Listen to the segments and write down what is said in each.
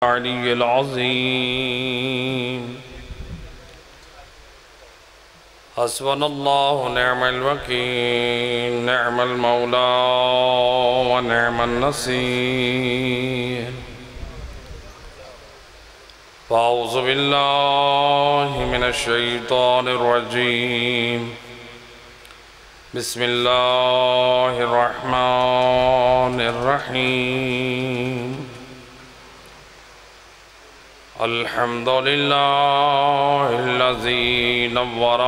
العلي العظيم حسبنا الله ونعم الوكيل نعم المولى ونعم النصير فأعوذ بالله من الشيطان الرجيم بسم الله الرحمن الرحيم الحمد لله الذي نور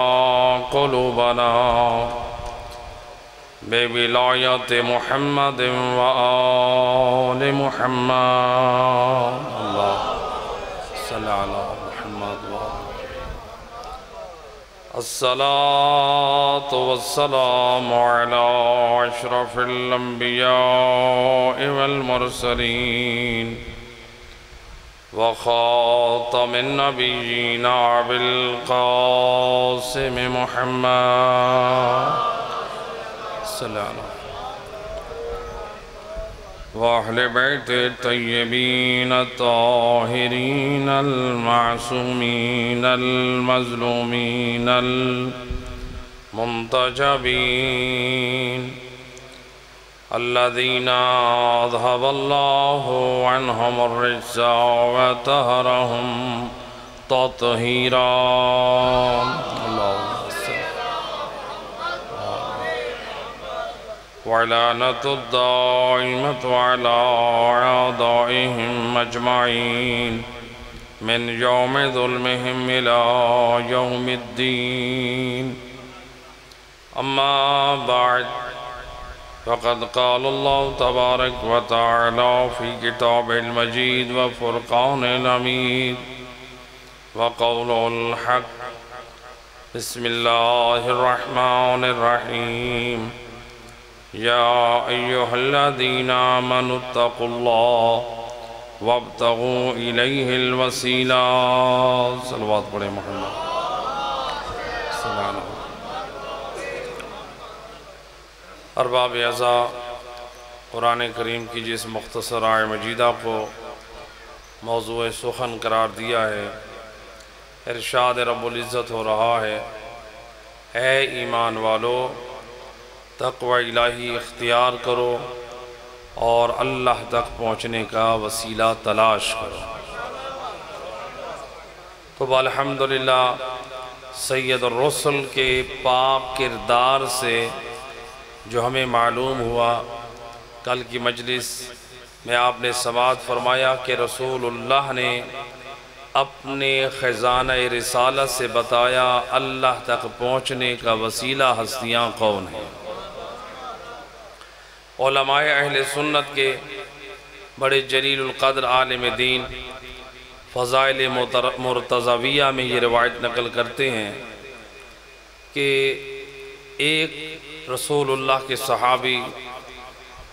قلوبنا بولاية محمد وآل محمد الله صل على محمد الصلاة والسلام على أشرف الأنبياء والمرسلين وخاتم النبيين أبي القاسم محمد صلى الله عليه وسلم وأهل بيت الطيبين الطاهرين المعصومين المظلومين المنتجبين الذين أذهب الله عنهم الرجس وطهرهم تطهيرا ولعنة الدائمة على أعدائهم أجمعين من يوم ظلمهم إلى يوم الدين أما بعد فقد قال الله تبارك وتعالى في كتابه المجيد وفرقان الحميد وقوله الحق بسم الله الرحمن الرحيم يا أيها الذين آمنوا اتقوا الله وابتغوا إليه الوسيلة صلوات پڑھیں محمد صلی اللہ علیہ وسلم. ارباب اعزا قرآن کریم کی جس مختصر آیہ مجیدہ کو موضوع سخن قرار دیا ہے، ارشاد رب العزت ہو رہا ہے: اے ایمان والو، تقوی الہی اختیار کرو اور اللہ تک پہنچنے کا وسیلہ تلاش کرو. تو الحمدللہ سید الرسل کے پاک کردار سے جو ہمیں معلوم ہوا، کل کی مجلس میں آپ نے سماعت فرمایا کہ رسول اللہ نے اپنے خزانہ رسالت سے بتایا اللہ تک پہنچنے کا وسیلہ ہستیاں کون ہیں. علماء اہل سنت کے بڑے جلیل القدر عالم دین فضائل مرتضویہ میں یہ روایت نقل کرتے ہیں کہ ایک رسول اللہ کے صحابی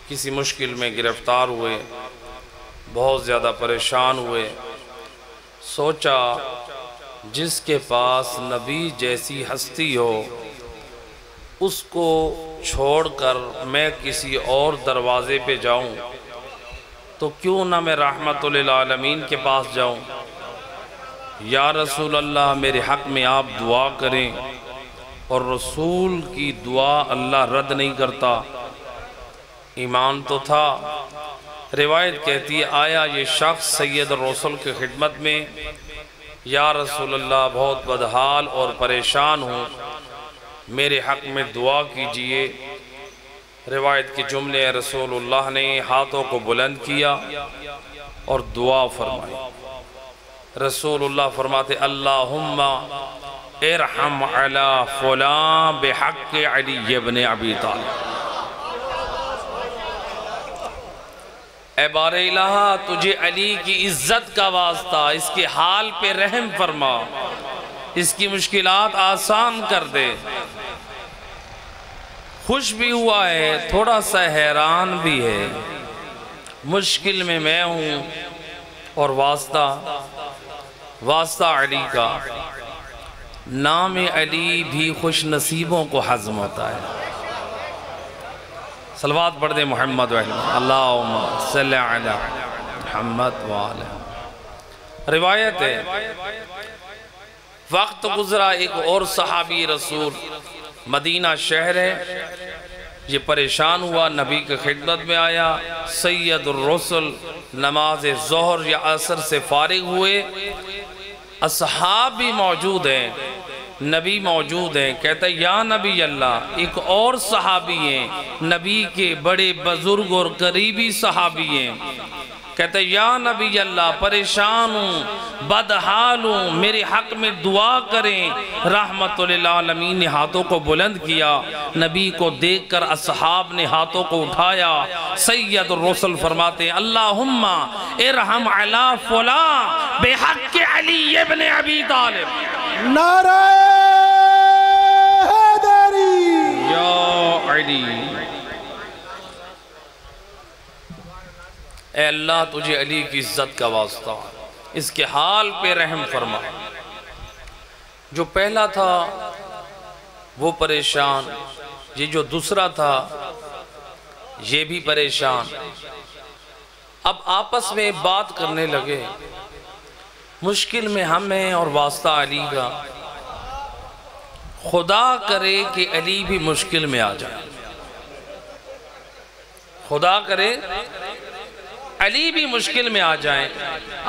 کسی مشکل میں گرفتار ہوئے، بہت زیادہ پریشان ہوئے. سوچا جس کے پاس نبی جیسی ہستی ہو اس کو چھوڑ کر میں کسی اور دروازے پہ جاؤں تو کیوں نہ میں رحمت للعالمین کے پاس جاؤں. یا رسول اللہ میرے حق میں آپ دعا کریں، اور رسول کی دعا اللہ رد نہیں کرتا. ایمان تو تھا. روایت کہتی ہے آیا یہ شخص سید الرسل کی خدمت میں، یا رسول اللہ بہت بدحال اور پریشان ہوں، میرے حق میں دعا کیجئے. روایت کے جملے رسول اللہ نے ہاتھوں کو بلند کیا اور دعا فرمائی. رسول اللہ فرماتے اللہم ارحم علی فلان بحق علی ابن ابی طالب. اے بار الہ تجھے علی کی عزت کا واسطہ اس کے حال پہ رحم فرما، اس کی مشکلات آسان کر دے. خوش بھی ہوا ہے، تھوڑا سا حیران بھی ہے. مشکل میں ہوں اور واسطہ علی کا. نام علی بھی خوش نصیبوں کو ہضم ہوتا ہے. صلوات پڑھ دیں محمد و اہلِ اللہم صلی علی محمد و آلہ. روایت ہے وقت گزرا، ایک اور صحابی رسول مدینہ شہر ہے، یہ پریشان ہوا، نبی کی خدمت میں آیا، سید الرسل نماز ظہر یا عصر سے فارغ ہوئے، اصحاب بھی موجود ہیں، نبی موجود ہیں، کہتا ہے یا نبی اللہ، ایک اور صحابی ہیں، نبی کے بڑے بزرگ اور قریبی صحابی ہیں، کہتا ہے یا نبی اللہ پریشان ہوں، بدحال ہوں، میرے حق میں دعا کریں۔ رحمت للعالمین نے ہاتھوں کو بلند کیا، نبی کو دیکھ کر اصحاب نے ہاتھوں کو اٹھایا، سید الرسل فرماتے ہیں اللہم ارحم علی فلاں بحق علی ابن ابی طالب، نعرہ حیدری، یا علی، اے اللہ تجھے علی کی عزت کا واسطہ، اس کے حال پہ رحم فرما۔ جو پہلا تھا وہ پریشان، یہ جو دوسرا تھا یہ بھی پریشان، اب آپس میں بات کرنے لگے، مشکل میں ہم ہیں اور واسطہ علی کا، خدا کرے کہ علی بھی مشکل میں آ جائے، خدا کرے علی بھی مشکل میں آ جائیں،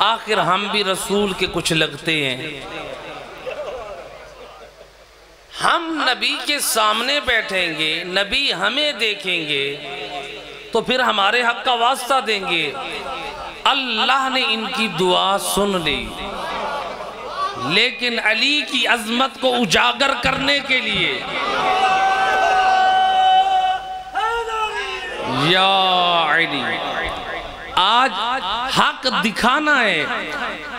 آخر ہم بھی رسول کے کچھ لگتے ہیں، ہم نبی کے سامنے بیٹھیں گے، نبی ہمیں دیکھیں گے تو پھر ہمارے حق کا واسطہ دیں گے۔ اللہ نے ان کی دعا سن لی، لیکن علی کی عظمت کو اجاگر کرنے کے لیے یا علی، آج حق دکھانا ہے۔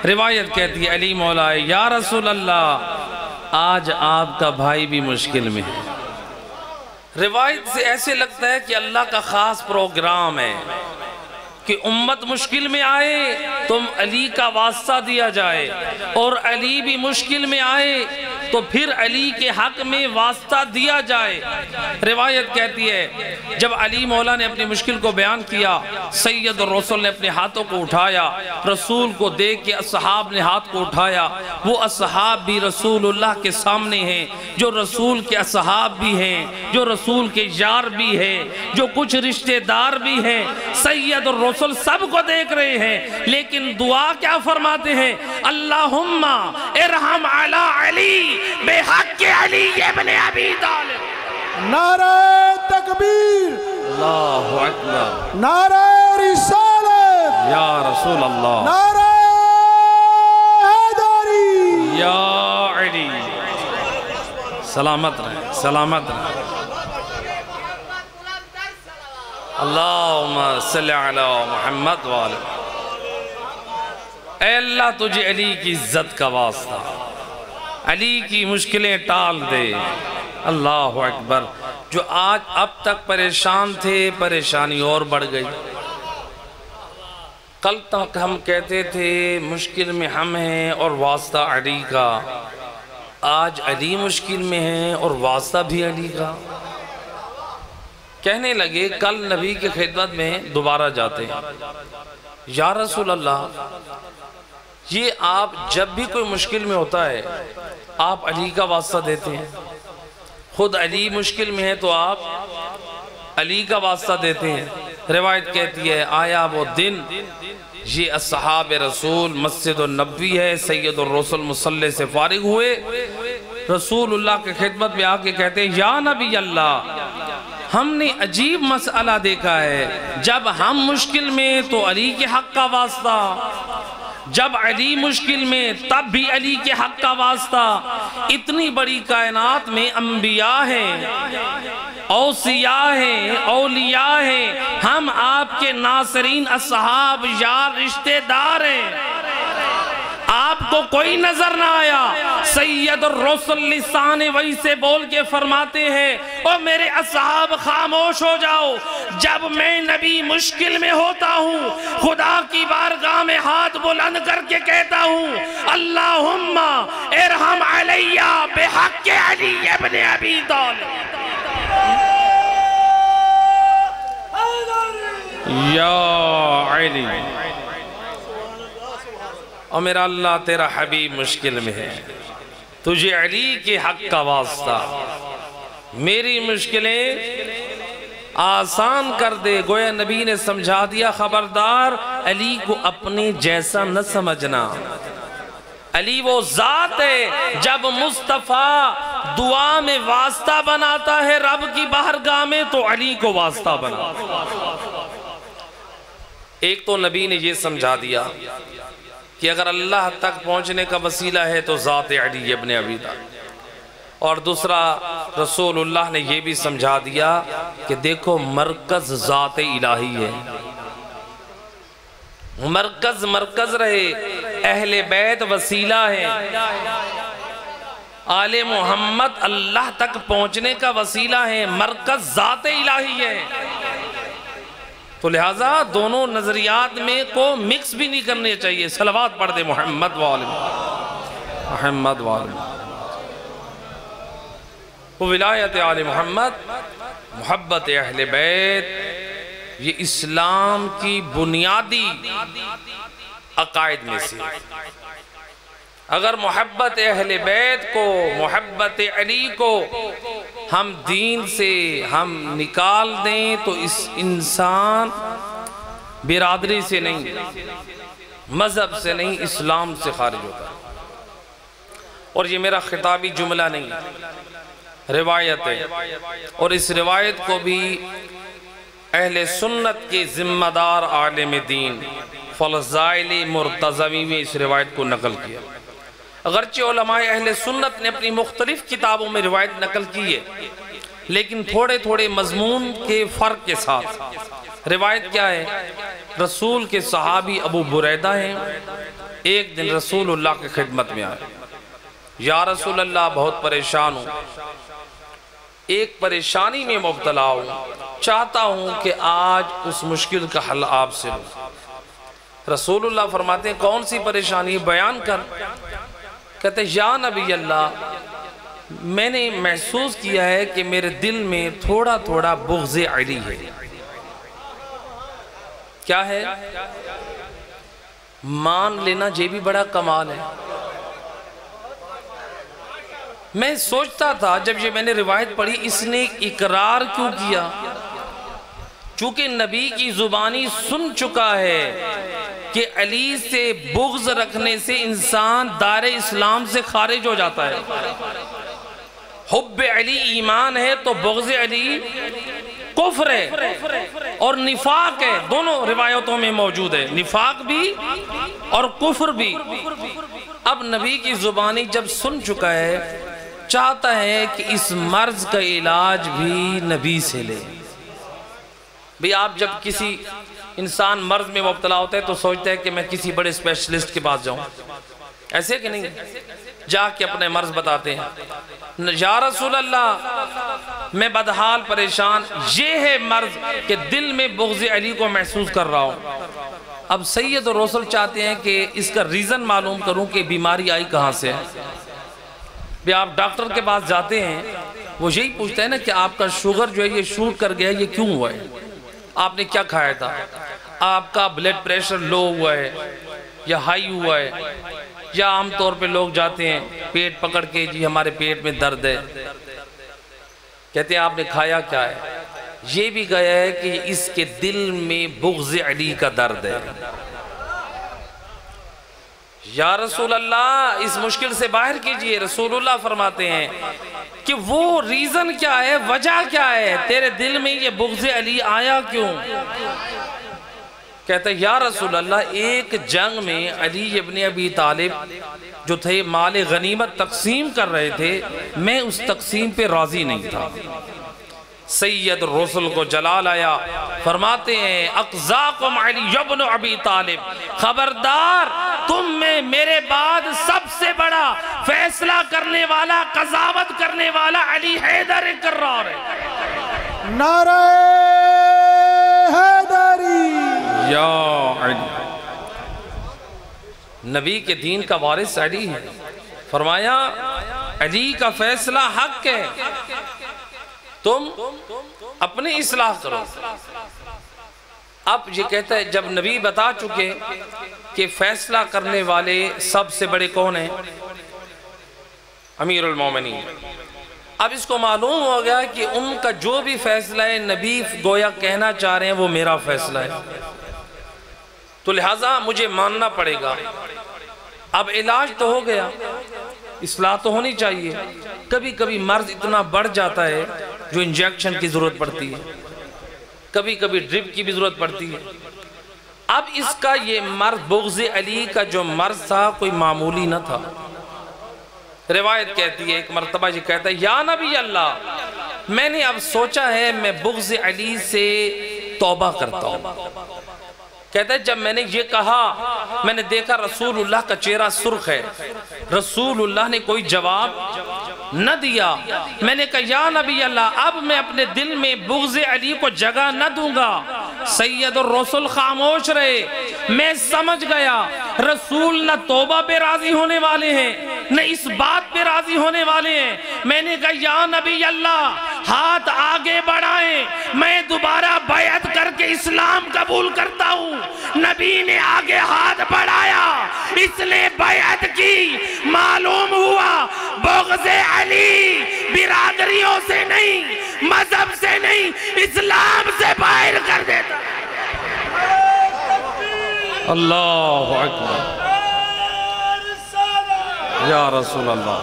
روایت کہتی ہے علی مولا ہے یا رسول اللہ آج آپ کا بھائی بھی مشکل میں ہے۔ روایت سے ایسے لگتا ہے کہ اللہ کا خاص پروگرام ہے کہ امت مشکل میں آئے تو علی کا واسطہ دیا جائے، اور علی بھی مشکل میں آئے تو پھر علی کے حق میں واسطہ دیا جائے۔ روایت کہتی ہے جب علی مولا نے اپنی مشکل کو بیان کیا، سید الرسل نے اپنے ہاتھوں کو اٹھایا، رسول کو دیکھ کے اصحاب نے ہاتھ کو اٹھایا، وہ اصحاب بھی رسول اللہ کے سامنے ہیں، جو رسول کے اصحاب بھی ہیں، جو رسول کے یار بھی ہیں، جو کچھ رشتہ دار بھی ہیں، سید الرسل سب کو دیکھ رہے ہیں، لیکن دعا کیا فرماتے ہیں؟ اللہم ارحم علی علی بحق علی ابن ابی طالب، نعرہ تکبیر، اللہ اکبر، نعرہ رسالت، یا رسول اللہ، نعرہ حیدری، یا علی، سلامت رہے، سلامت رہے۔ اللہم صلی علی محمد وآلہ۔ اے اللہ تجھے علی کی عزت کا واسطہ، علی کی مشکلیں ٹال دے۔ اللہ اکبر، جو آج اب تک پریشان تھے پریشانی اور بڑھ گئی۔ کل تک ہم کہتے تھے مشکل میں ہم ہیں اور واسطہ علی کا، آج علی مشکل میں ہیں اور واسطہ بھی علی کا۔ کہنے لگے کل نبی کی خدمت میں دوبارہ جاتے ہیں، یا رسول اللہ یہ آپ جب بھی کوئی مشکل میں ہوتا ہے آپ علی کا واسطہ دیتے ہیں، خود علی مشکل میں ہے تو آپ علی کا واسطہ دیتے ہیں۔ روایت کہتی ہے آیا وہ دن، یہ اصحاب رسول مسجد النبوی ہے، سید الرسل مصلی سے فارغ ہوئے، رسول اللہ کی خدمت میں آ کے کہتے ہیں یا نبی اللہ ہم نے عجیب مسئلہ دیکھا ہے، جب ہم مشکل میں تو علی کے حق کا واسطہ، جب علی مشکل میں تب بھی علی کے حق کا واسطہ۔ اتنی بڑی کائنات میں انبیاء ہیں، اوصیاء ہیں، اولیاء ہیں، ہم آپ کے ناصرین اصحاب یار رشتہ دار ہیں، آپ کو کوئی نظر نہ آیا۔ سید الرسل لسان وحی سے بول کے فرماتے ہیں او میرے اصحاب خاموش ہو جاؤ، جب میں نبی مشکل میں ہوتا ہوں خدا کی بارگاہ میں ہاتھ بلند کر کے کہتا ہوں اللہم ارحم علی بحق علی ابن ابی طالب، یا علی، اور میرا اللہ تیرا حبیب مشکل میں ہے، تجھے علی کے حق کا واسطہ میری مشکلیں آسان کر دے۔ گویا نبی نے سمجھا دیا، خبردار علی کو اپنے جیسا نہ سمجھنا، علی وہ ذات ہے جب مصطفیٰ دعا میں واسطہ بناتا ہے رب کی بارگاہ میں تو علی کو واسطہ بنا۔ ایک تو نبی نے یہ سمجھا دیا کہ اگر اللہ تک پہنچنے کا وسیلہ ہے تو ذات علی ابن ابی طالب، اور دوسرا رسول اللہ نے یہ بھی سمجھا دیا کہ دیکھو مرکز ذات الہی ہے، مرکز رہے، اہل بیت وسیلہ ہے، آل محمد اللہ تک پہنچنے کا وسیلہ ہے، مرکز ذات الہی ہے۔ تو لہٰذا دونوں نظریات میں کو مکس بھی نہیں کرنے چاہیے۔ صلوات پڑھ دے محمد محمد وہ ولایت آل محمد، محبت اہل بیت، یہ اسلام کی بنیادی عقائد میں سے۔ اگر محبت اہل بیت کو، محبت علی کو ہم دین سے ہم نکال دیں تو اس انسان برادری سے نہیں، مذہب سے نہیں، اسلام سے خارج ہوتا ہے۔ اور یہ میرا خطابی جملہ نہیں، روایت ہے، اور اس روایت کو بھی اہل سنت کے ذمہ دار عالم دین فضائل مرتضوی میں اس روایت کو نقل کیا۔ اگرچہ علماء اہل سنت نے اپنی مختلف کتابوں میں روایت نقل کی ہے، لیکن تھوڑے مضمون کے فرق کے ساتھ۔ روایت کیا ہے؟ رسول کے صحابی ابو بریدہ ہیں، ایک دن رسول اللہ کی خدمت میں آئے، یا رسول اللہ بہت پریشان ہوں، ایک پریشانی میں مبتلا ہوں، چاہتا ہوں کہ آج اس مشکل کا حل آپ سے لوں۔ رسول اللہ فرماتے ہیں کون سی پریشانی بیان کر؟ کہتے ہیں یا نبی اللہ، میں نے محسوس کیا ہے کہ میرے دل میں تھوڑا بغض علی ہے۔ کیا ہے؟ مان لینا یہ بھی بڑا کمال ہے۔ میں سوچتا تھا جب یہ میں نے روایت پڑھی اس نے اقرار کیوں کیا؟ چونکہ نبی کی زبانی سن چکا ہے کہ علی سے بغض رکھنے سے انسان دار اسلام سے خارج ہو جاتا ہے۔ حب علی ایمان ہے تو بغض علی کفر ہے اور نفاق ہے، دونوں روایتوں میں موجود ہے، نفاق بھی اور کفر بھی۔ اب نبی کی زبانی جب سن چکا ہے چاہتا ہے کہ اس مرض کا علاج بھی نبی سے لے۔ بھی آپ جب کسی انسان مرض میں مبتلا ہوتا ہے تو سوچتا ہے کہ میں کسی بڑے اسپیشلسٹ کے پاس جاؤں، ایسے کہ نہیں؟ جا کے اپنے مرض بتاتے ہیں، یا رسول اللہ میں بدحال پریشان، یہ ہے مرض کہ دل میں بغض علی کو محسوس کر رہا ہوں۔ اب سید و رسول چاہتے ہیں کہ اس کا ریزن معلوم کروں کہ بیماری آئی کہاں سے ہے۔ بھی آپ ڈاکٹر کے پاس جاتے ہیں، وہ یہی پوچھتے ہیں نا کہ آپ کا شوگر جو ہے یہ شوٹ کر گیا، یہ کیوں ہوا ہے؟ آپ نے کیا کھایا تھا؟ آپ کا بلڈ پریشر لو ہوا ہے یا ہائی ہوا ہے؟ یا عام طور پہ لوگ جاتے ہیں پیٹ پکڑ کے، جی ہمارے پیٹ میں درد ہے، کہتے ہیں آپ نے کھایا کیا ہے؟ یہ بھی گیا ہے کہ اس کے دل میں بغض علی کا درد ہے۔ یا رسول اللہ اس مشکل سے باہر کیجئے۔ رسول اللہ فرماتے ہیں کہ وہ ریزن کیا ہے، وجہ کیا ہے، تیرے دل میں یہ بغض علی آیا کیوں؟ کہتا ہے یا رسول اللہ ایک جنگ میں علی ابن ابی طالب جو تھے مال غنیمت تقسیم کر رہے تھے، میں اس تقسیم پہ راضی نہیں تھا۔ سید رسول کو جلال آیا، فرماتے ہیں اقضاکم علی ابن ابی طالب، خبردار تم میں میرے بعد سب سے بڑا فیصلہ کرنے والا، قضاوت کرنے والا علی حیدر کرار ہے۔ نعرہ حیدری یا علی، نبی کے دین کا وارث علی ہے۔ فرمایا علی کا فیصلہ حق ہے، تم اپنی اصلاح کرو۔ اب یہ کہتا ہے جب نبی بتا چکے کہ فیصلہ کرنے والے سب سے بڑے کون ہیں؟ امیر المومنین۔ اب اس کو معلوم ہو گیا کہ ان کا جو بھی فیصلہ ہے نبی گویا کہنا چاہ رہے ہیں وہ میرا فیصلہ ہے، تو لہٰذا مجھے ماننا پڑے گا۔ اب علاج تو ہو گیا، اصلاح تو ہونی چاہیے۔ کبھی کبھی مرض اتنا بڑھ جاتا ہے جو انجیکشن کی ضرورت پڑتی ہے، کبھی کبھی ڈرپ کی بھی ضرورت پڑتی ہے۔ اب اس کا یہ مرض، بغض علی کا جو مرض تھا کوئی معمولی نہ تھا۔ روایت کہتی ہے ایک مرتبہ یہ کہتا ہے یا نبی اللہ، میں نے اب سوچا ہے میں بغض علی سے توبہ کرتا ہوں۔ کہتا ہے جب میں نے یہ کہا میں نے دیکھا رسول اللہ کا چہرہ سرخ ہے، رسول اللہ نے کوئی جواب نہ دیا۔ میں نے کہا یا نبی اللہ، اب میں اپنے دل میں بغض علی کو جگہ نہ دوں گا۔ سید الرسول خاموش رہے۔ میں سمجھ گیا رسول نہ توبہ پہ راضی ہونے والے ہیں نہ اس بات پہ راضی ہونے والے ہیں۔ میں نے کہا یا نبی اللہ، ہاتھ آگے بڑھائیں، میں دوبارہ بیعت کر کے اسلام قبول کرتا ہوں۔ نبی نے آگے ہاتھ بڑھایا، اس نے بیعت کی۔ معلوم ہوا بغض علی برادریوں سے نہیں، مذہب سے نہیں، اسلام سے باہر کر دیتا۔ اللہ اکبر، یا رسول اللہ۔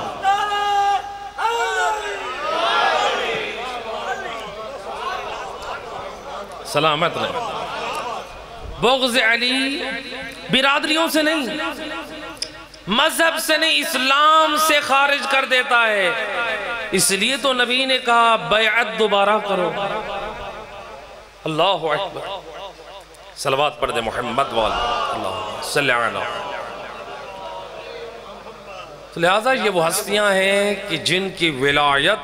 سلامت رہے۔ بغض علی برادریوں سے نہیں، مذہب سے نہیں، اسلام سے خارج کر دیتا ہے۔ اس لیے تو نبی نے کہا بیعت دوبارہ کرو۔ اللہ اکبر، صلوات پڑھ دے محمد والا، اللہ صلی اللہ علیہ وسلم۔ لہٰذا یہ وہ ہستیاں ہیں کہ جن کی ولایت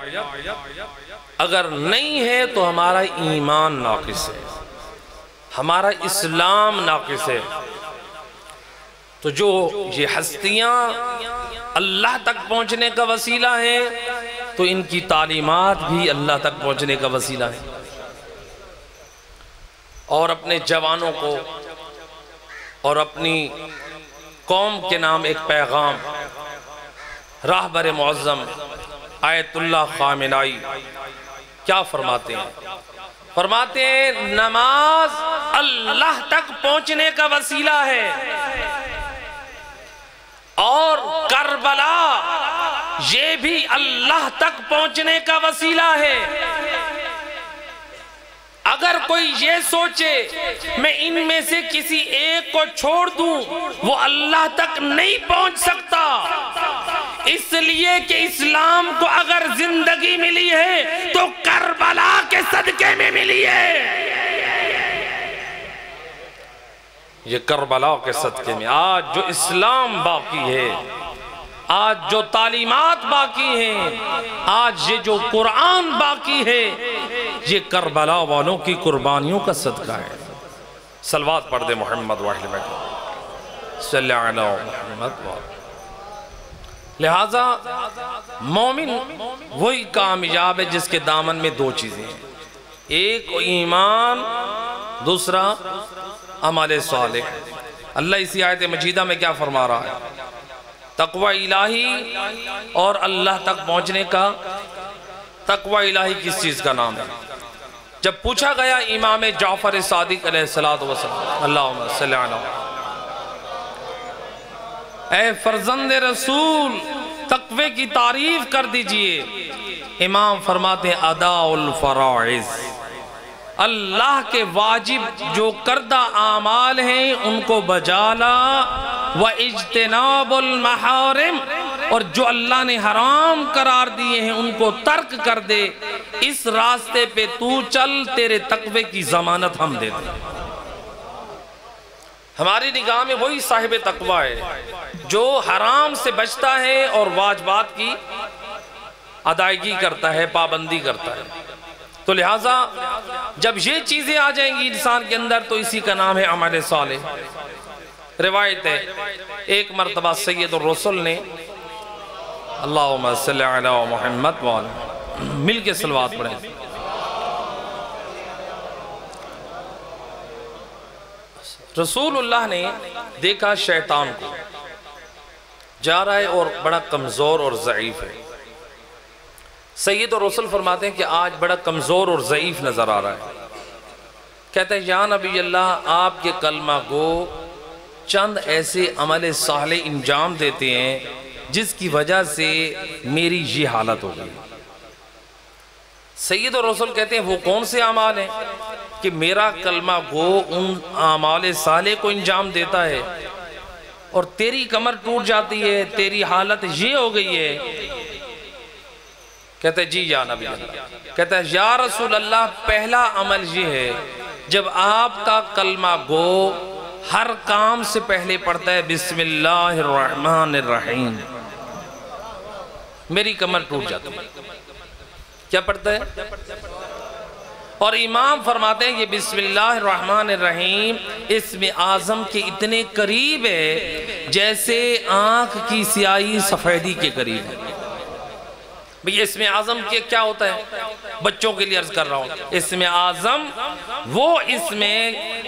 اگر نہیں ہے تو ہمارا ایمان ناقص ہے، ہمارا اسلام ناقص ہے۔ تو جو یہ ہستیاں اللہ تک پہنچنے کا وسیلہ ہیں تو ان کی تعلیمات بھی اللہ تک پہنچنے کا وسیلہ ہے۔ اور اپنے جوانوں کو اور اپنی قوم کے نام ایک پیغام، راہبر معظم آیت اللہ خامنائی کیا فرماتے ہیں؟ فرماتے ہیں نماز اللہ تک پہنچنے کا وسیلہ ہے، اور کربلا یہ بھی اللہ تک پہنچنے کا وسیلہ ہے۔ اگر کوئی یہ سوچے میں ان میں سے کسی ایک کو چھوڑ دوں وہ اللہ تک نہیں پہنچ سکتا، اس لیے کہ اسلام کو اگر زندگی ملی ہے تو کربلا کے صدقے میں ملی ہے۔ یہ کربلا کے صدقے میں آج جو اسلام باقی ہے، آج جو تعلیمات باقی ہیں، آج یہ جو قرآن باقی ہے، یہ کربلا والوں کی قربانیوں کا صدقہ ہے۔ صلوات پڑھ دے محمد واحد میں صلی اللہ علیہ محمد۔ لہٰذا مومن وہی کامیاب ہے جس کے دامن میں دو چیزیں ہیں، ایک ایمان، دوسرا عمل صالح۔ اللہ اسی آیت مجیدہ میں کیا فرما رہا ہے؟ تقوی الہی اور اللہ تک پہنچنے کا۔ تقوی الہی کس چیز کا نام ہے؟ جب پوچھا گیا امام جعفر صادق علیہ السلام، اللہم صلی اللہ علیہ وسلم، اے فرزند رسول تقوی کی تعریف کر دیجئے، امام فرماتے ہیں ادا الفرائض، اللہ کے واجب جو کردہ اعمال ہیں ان کو بجا لا، وَاجْتِنَابُ الْمَحَارِمِ، اور جو اللہ نے حرام قرار دیے ہیں ان کو ترک کر دے۔ اس راستے پہ تو چل، تیرے تقوی کی ضمانت ہم دے دیں۔ ہماری نگاہ میں وہی صاحب تقوی ہے جو حرام سے بچتا ہے اور واجبات کی ادائیگی کرتا ہے، پابندی کرتا ہے۔ تو لہٰذا جب یہ چیزیں آ جائیں گی انسان کے اندر تو اسی کا نام ہے عمل صالح۔ روایت ہے ایک مرتبہ سید الرسول نے، اللہم صلی علی محمد وآلہ، مل کے صلوات پڑھیں۔ رسول اللہ نے دیکھا شیطان کو جا رہا ہے اور بڑا کمزور اور ضعیف ہے۔ سید اور رسول فرماتے ہیں کہ آج بڑا کمزور اور ضعیف نظر آ رہا ہے۔ کہتے ہیں یا نبی اللہ، آپ کے کلمہ گو چند ایسے عمل صالح انجام دیتے ہیں جس کی وجہ سے میری یہ حالت ہو گئی۔ سید اور رسول کہتے ہیں وہ کون سے اعمال ہیں کہ میرا کلمہ گو ان اعمال صالح کو انجام دیتا ہے اور تیری کمر ٹوٹ جاتی ہے، تیری حالت یہ ہو گئی ہے؟ کہتے ہیں جی یا نبی اللہ۔ کہتے ہیں یا رسول اللہ، پہلا عمل یہ ہے جب آپ کا کلمہ گو ہر کام سے پہلے پڑھتا ہے بسم اللہ الرحمن الرحیم، میری کمر ٹوٹ جاتی ہے۔ کیا پڑھتا ہے؟ اور امام فرماتے ہیں یہ بسم اللہ الرحمن الرحیم اسم اعظم کے اتنے قریب ہے جیسے آنکھ کی سیاہی سفیدی کے قریب ہے۔ بھئی اسم اعظم کے کیا ہوتا ہے؟ بچوں کے لیے عرض کر رہا ہوں، اسم اعظم وہ اسم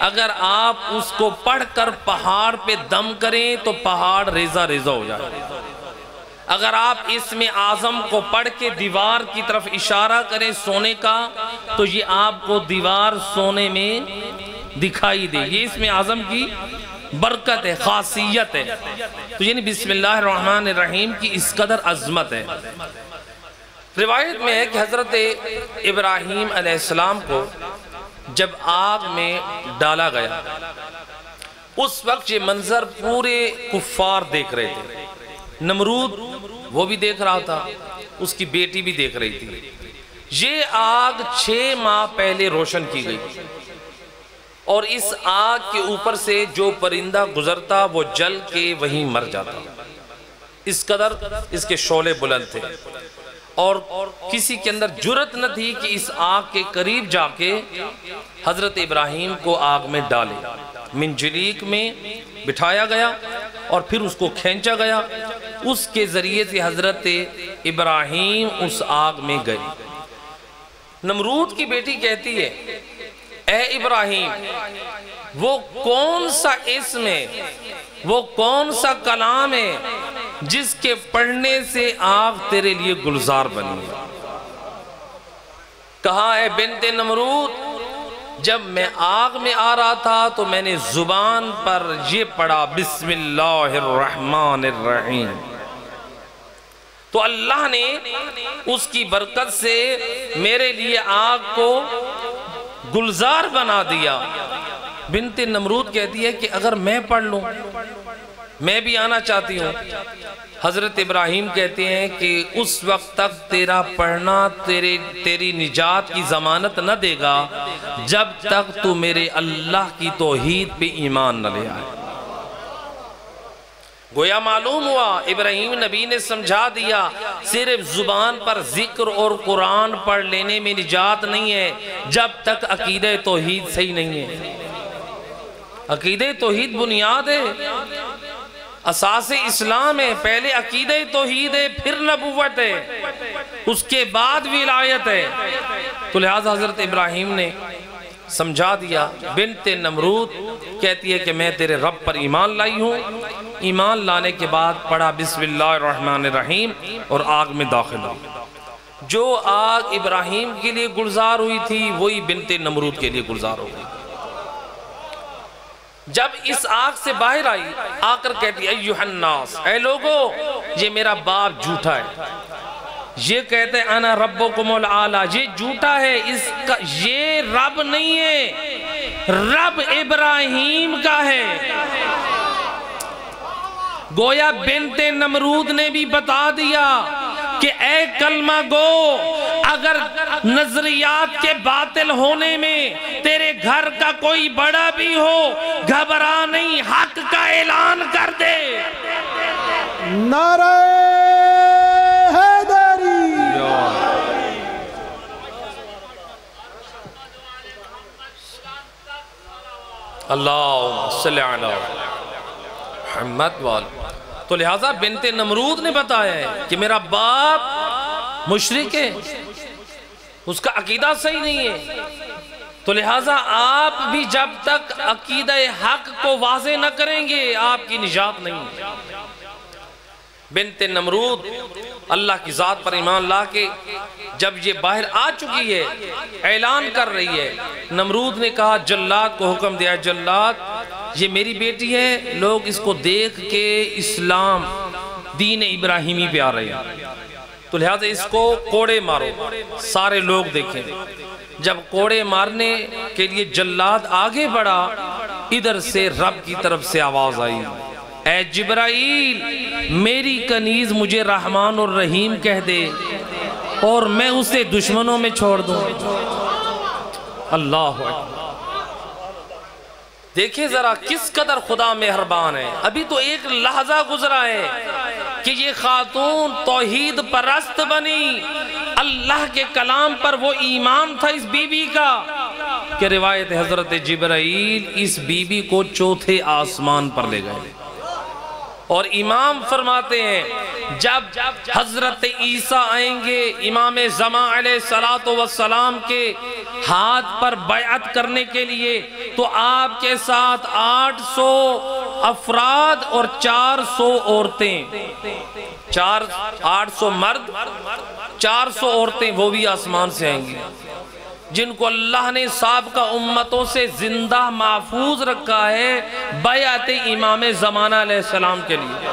اگر آپ اس کو پڑھ کر پہاڑ پہ دم کریں تو پہاڑ ریزہ ریزہ ہو جائے۔ اگر آپ اسم اعظم کو پڑھ کے دیوار کی طرف اشارہ کریں سونے کا تو یہ آپ کو دیوار سونے میں دکھائی دے۔ یہ اسم اعظم کی برکت ہے، خاصیت ہے۔ تو یعنی بسم اللہ الرحمن الرحیم کی اس قدر عظمت ہے۔ روایت میں ہے کہ حضرت ابراہیم علیہ السلام کو جب آگ میں ڈالا گیا اس وقت یہ منظر پورے کفار دیکھ رہے تھے۔ نمرود وہ بھی دیکھ رہا تھا، اس کی بیٹی بھی دیکھ رہی تھی۔ یہ آگ 6 ماہ پہلے روشن کی گئی اور اس آگ کے اوپر سے جو پرندہ گزرتا وہ جل کے وہیں مر جاتا۔ اس قدر اس کے شعلے بلند تھے اور کسی کے اندر جرت نہ تھی کہ اس آگ کے قریب جا کے حضرت ابراہیم کو آگ میں ڈالے۔ منجلیک میں بٹھایا گیا اور پھر اس کو کھینچا گیا، اس کے ذریعے سے حضرت ابراہیم اس آگ میں گئے۔ نمرود کی بیٹی کہتی ہے اے ابراہیم، وہ کون سا اسم ہے، وہ کون سا کلام ہے جس کے پڑھنے سے آگ تیرے لیے گلزار بنی؟ کہا اے بنت نمرود، جب میں آگ میں آ رہا تھا تو میں نے زبان پر یہ پڑھا بسم اللہ الرحمن الرحیم، تو اللہ نے اس کی برکت سے میرے لیے آگ کو گلزار بنا دیا۔ بنت نمرود کہتی ہے کہ اگر میں پڑھ لوں، میں بھی آنا چاہتی ہوں۔ حضرت ابراہیم کہتے ہیں کہ اس وقت تک تیرا پڑھنا تیری نجات کی ضمانت نہ دے گا جب تک تو میرے اللہ کی توحید پہ ایمان نہ لے آئے۔ گویا معلوم ہوا ابراہیم نبی نے سمجھا دیا صرف زبان پر ذکر اور قرآن پڑھ لینے میں نجات نہیں ہے جب تک عقیدہ توحید صحیح نہیں ہے۔ عقیدہ توحید بنیاد ہے، اساس اسلام ہے۔ پہلے عقیدہ توحید ہے، پھر نبوت ہے، اس کے بعد ولایت ہے۔ تو لہذا حضرت ابراہیم نے سمجھا دیا۔ بنت نمرود کہتی ہے کہ میں تیرے رب پر ایمان لائی ہوں۔ ایمان لانے کے بعد پڑھا بسم اللہ الرحمن الرحیم اور آگ میں داخل ہوئی۔ جو آگ ابراہیم کے لیے گلزار ہوئی تھی وہی بنت نمرود کے لیے گلزار ہو گئی۔ جب اس آگ سے باہر آئی آ کر کہتی ایوہ الناس، اے لوگو، یہ میرا باپ جھوٹا ہے، یہ کہتے ہیں انا ربکم العالی، یہ جھوٹا ہے، اس کا یہ رب نہیں ہے، رب ابراہیم کا ہے۔ گویا بنت نمرود نے بھی بتا دیا کہ اے کلمہ گو، اگر نظریات کے باطل ہونے میں تیرے گھر کا کوئی بڑا بھی ہو، گھبرا نہیں، حق کا اعلان کر دے۔ نعرہ حیدری، اللہم صلی علی محمد وآلہ۔ تو لہٰذا بنت نمرود نے بتایا ہے کہ میرا باپ مشرک ہے، اس کا عقیدہ صحیح نہیں ہے۔ تو لہٰذا آپ بھی جب تک عقیدہ حق کو واضح نہ کریں گے آپ کی نجات نہیں۔ بنت نمرود اللہ کی ذات پر ایمان لا کے جب یہ باہر آ چکی ہے، اعلان کر رہی ہے، نمرود نے کہا، جلاد کو حکم دیا، جلاد یہ میری بیٹی ہے، لوگ اس کو دیکھ کے اسلام دین ابراہیمی پہ آ رہے ہیں، تو لہٰذا اس کو کوڑے مارو۔ سارے لوگ دیکھیں، جب کوڑے مارنے کے لیے جلاد آگے بڑھا، ادھر سے رب کی طرف سے آواز آئی، اے جبرائیل میری کنیز مجھے رحمان اور رحیم کہہ دے اور میں اسے دشمنوں میں چھوڑ دوں۔ اللہ اکبر، دیکھیں ذرا کس قدر خدا مہربان ہے۔ ابھی تو ایک لحظہ گزرا ہے کہ یہ خاتون توحید پرست بنی، اللہ کے کلام پر وہ ایمان تھا اس بی بی کا کہ روایت حضرت جبرائیل اس بی بی کو چوتھے آسمان پر لے گئے، اور امام فرماتے ہیں جب حضرت عیسیٰ آئیں گے امام زمان علیہ السلام کے ہاتھ پر بیعت کرنے کے لیے، تو آپ کے ساتھ 800 افراد اور 400 عورتیں، 800 مرد 400 عورتیں وہ بھی آسمان سے آئیں گی، جن کو اللہ نے سابقہ امتوں سے زندہ محفوظ رکھا ہے بیعت امام زمانہ علیہ السلام کے لیے۔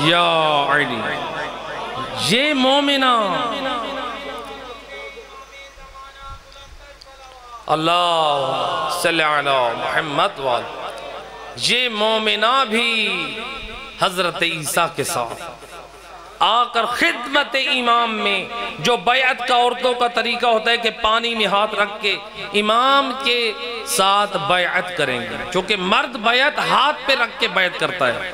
یا علی، یہ مومنہ اللہ صلی علی محمد وآلہ، یہ مومنہ بھی حضرت عیسیٰ کے ساتھ آ کر خدمت امام میں، جو بیعت کا عورتوں کا طریقہ ہوتا ہے کہ پانی میں ہاتھ رکھ کے امام کے ساتھ بیعت کریں گے، چونکہ مرد بیعت ہاتھ پہ رکھ کے بیعت کرتا ہے۔